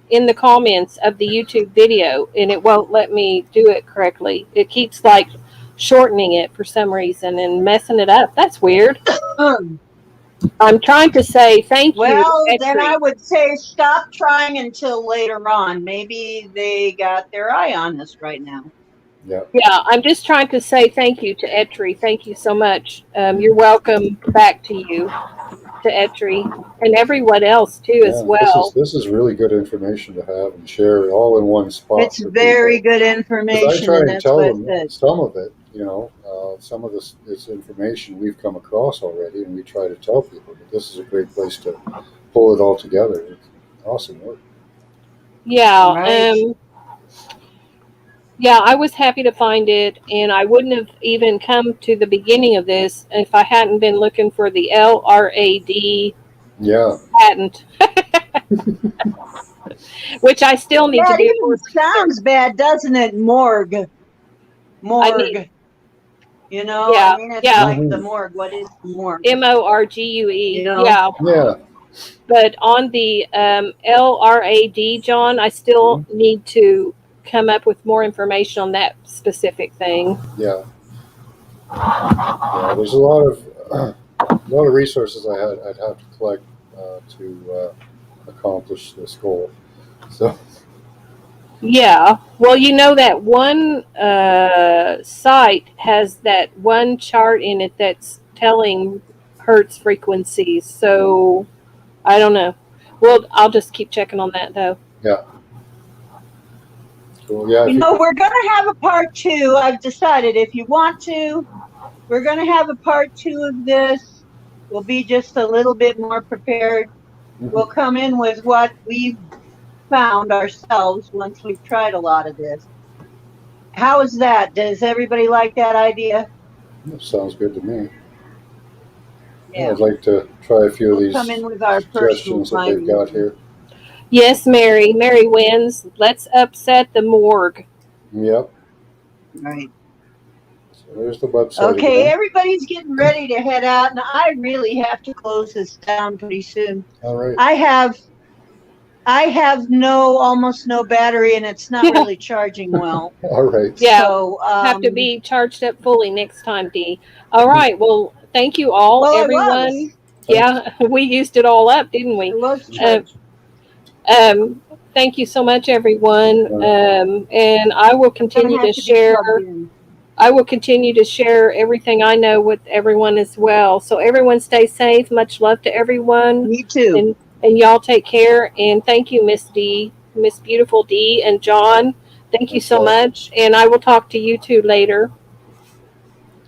in the comments of the YouTube video, and it won't let me do it correctly. It keeps like shortening it for some reason and messing it up. That's weird. I'm trying to say thank you. Well, then Petri. I would say stop trying until later on. Maybe they got their eye on us right now. Yeah. Yeah, I'm just trying to say thank you to Etri. Thank you so much. You're welcome back to you, to Etri, and everyone else too as well. This is really good information to have and share all in one spot. It's very good Because information, I try and and that's tell what I them said. some of it, you know, some of this information we've come across already, and we try to tell people. But this is a great place to pull it all together. It's awesome work. Yeah. Right. Yeah, I was happy to find it, and I wouldn't have even come to the beginning of this if I hadn't been looking for the LRAD Yeah. patent, which I still need to That do even for sounds bad, doesn't it? Morgue. I Morgue. need, You know, I yeah, mean, it's yeah, like the morgue. What is the morgue? MORGUE, You know? yeah. Yeah. But on the LRAD, John, I still need to come up with more information on that specific thing. Yeah. Yeah. There's a lot of resources I'd have to collect to accomplish this goal. So. Yeah. Well, you know that one site has that one chart in it that's telling hertz frequencies. So I don't know. Well, I'll just keep checking on that though. Yeah. Cool. Yeah. You know, we're going to have a part 2. I've decided if you want to, we're going to have a part 2 of this. We'll be just a little bit more prepared. We'll come in with what we've found ourselves once we've tried a lot of this. How is that? Does everybody like that idea? That sounds good to me. Yeah. I'd like to try a few of these come in with our personal suggestions that they've got here. Yes, Mary. Mary wins. Let's upset the morgue. Yep. Right. So there's the website. Okay, again. everybody's getting ready to head out, and I really have to close this down pretty soon. All right. I have almost no battery, and it's not really charging well. All right. Yeah. So Have to be charged up fully next time, Dee. All right. Well, thank you all, well, everyone. Yeah, we used it all up, didn't we? It was charged. Thank you so much, everyone. And I will continue to share. I will continue to share everything I know with everyone as well. So everyone stay safe. Much love to everyone. Me too. And y'all take care. And thank you, Miss D, Miss Beautiful D, and John. Thank you so much. And I will talk to you two later.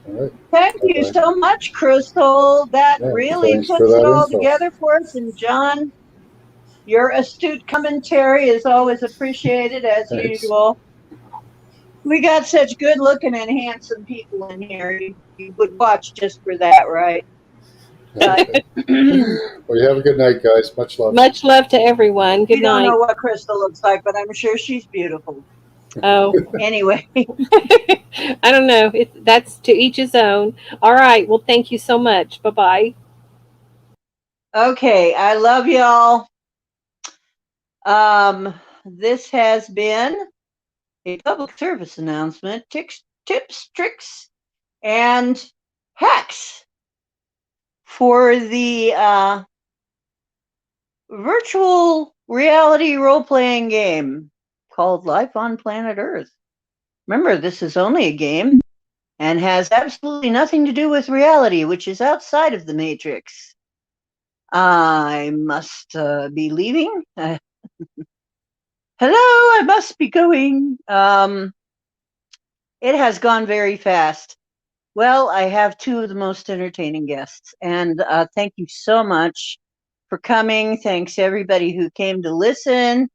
All right. Thank you so much, Crystal. That really puts it all together for us. And John, your astute commentary is always appreciated as usual. We got such good looking and handsome people in here. You would watch just for that, right? Well, you have a good night, guys. Much love. Much love to everyone. Good night. I don't know what Crystal looks like, but I'm sure she's beautiful. Oh. Anyway. I don't know. That's to each his own. All right. Well, thank you so much. Bye-bye. Okay. I love y'all. This has been a public service announcement. Tips, tricks, and hacks for the virtual reality role-playing game called Life on Planet Earth. Remember, this is only a game and has absolutely nothing to do with reality, which is outside of the Matrix. I must be leaving. Hello, I must be going. It has gone very fast. Well, I have two of the most entertaining guests, and thank you so much for coming. Thanks everybody who came to listen.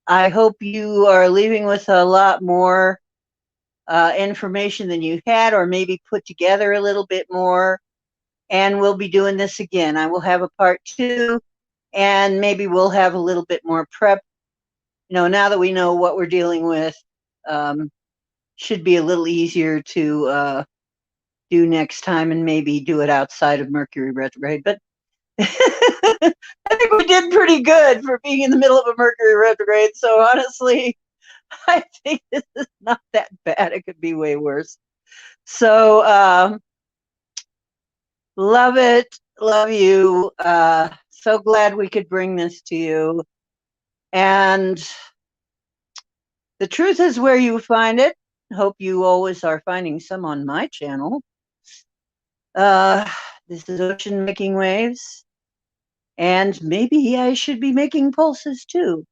I hope you are leaving with a lot more information than you had, or maybe put together a little bit more. And we'll be doing this again. I will have a part 2. and maybe we'll have a little bit more prep. Now that we know what we're dealing with, should be a little easier to do next time, and maybe do it outside of Mercury retrograde. But I think we did pretty good for being in the middle of a Mercury retrograde. So honestly, I think this is not that bad. It could be way worse. So love it. Love you. So glad we could bring this to you. And the truth is where you find it. Hope you always are finding some on my channel. This is Ocean Making Waves. And maybe I should be making pulses too.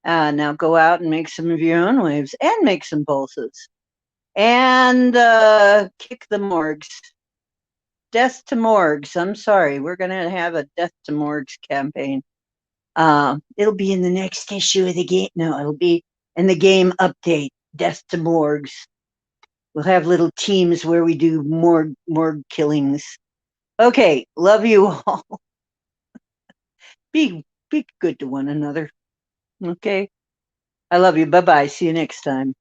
Now go out and make some of your own waves and make some pulses. And kick the morgues. Death to morgues. I'm sorry. We're going to have a Death to morgues campaign. It'll be in the next issue of the game. No, it'll be in the game update. Death to morgues. We'll have little teams where we do morgue killings. Okay, love you all. Be good to one another. Okay? I love you. Bye-bye. See you next time.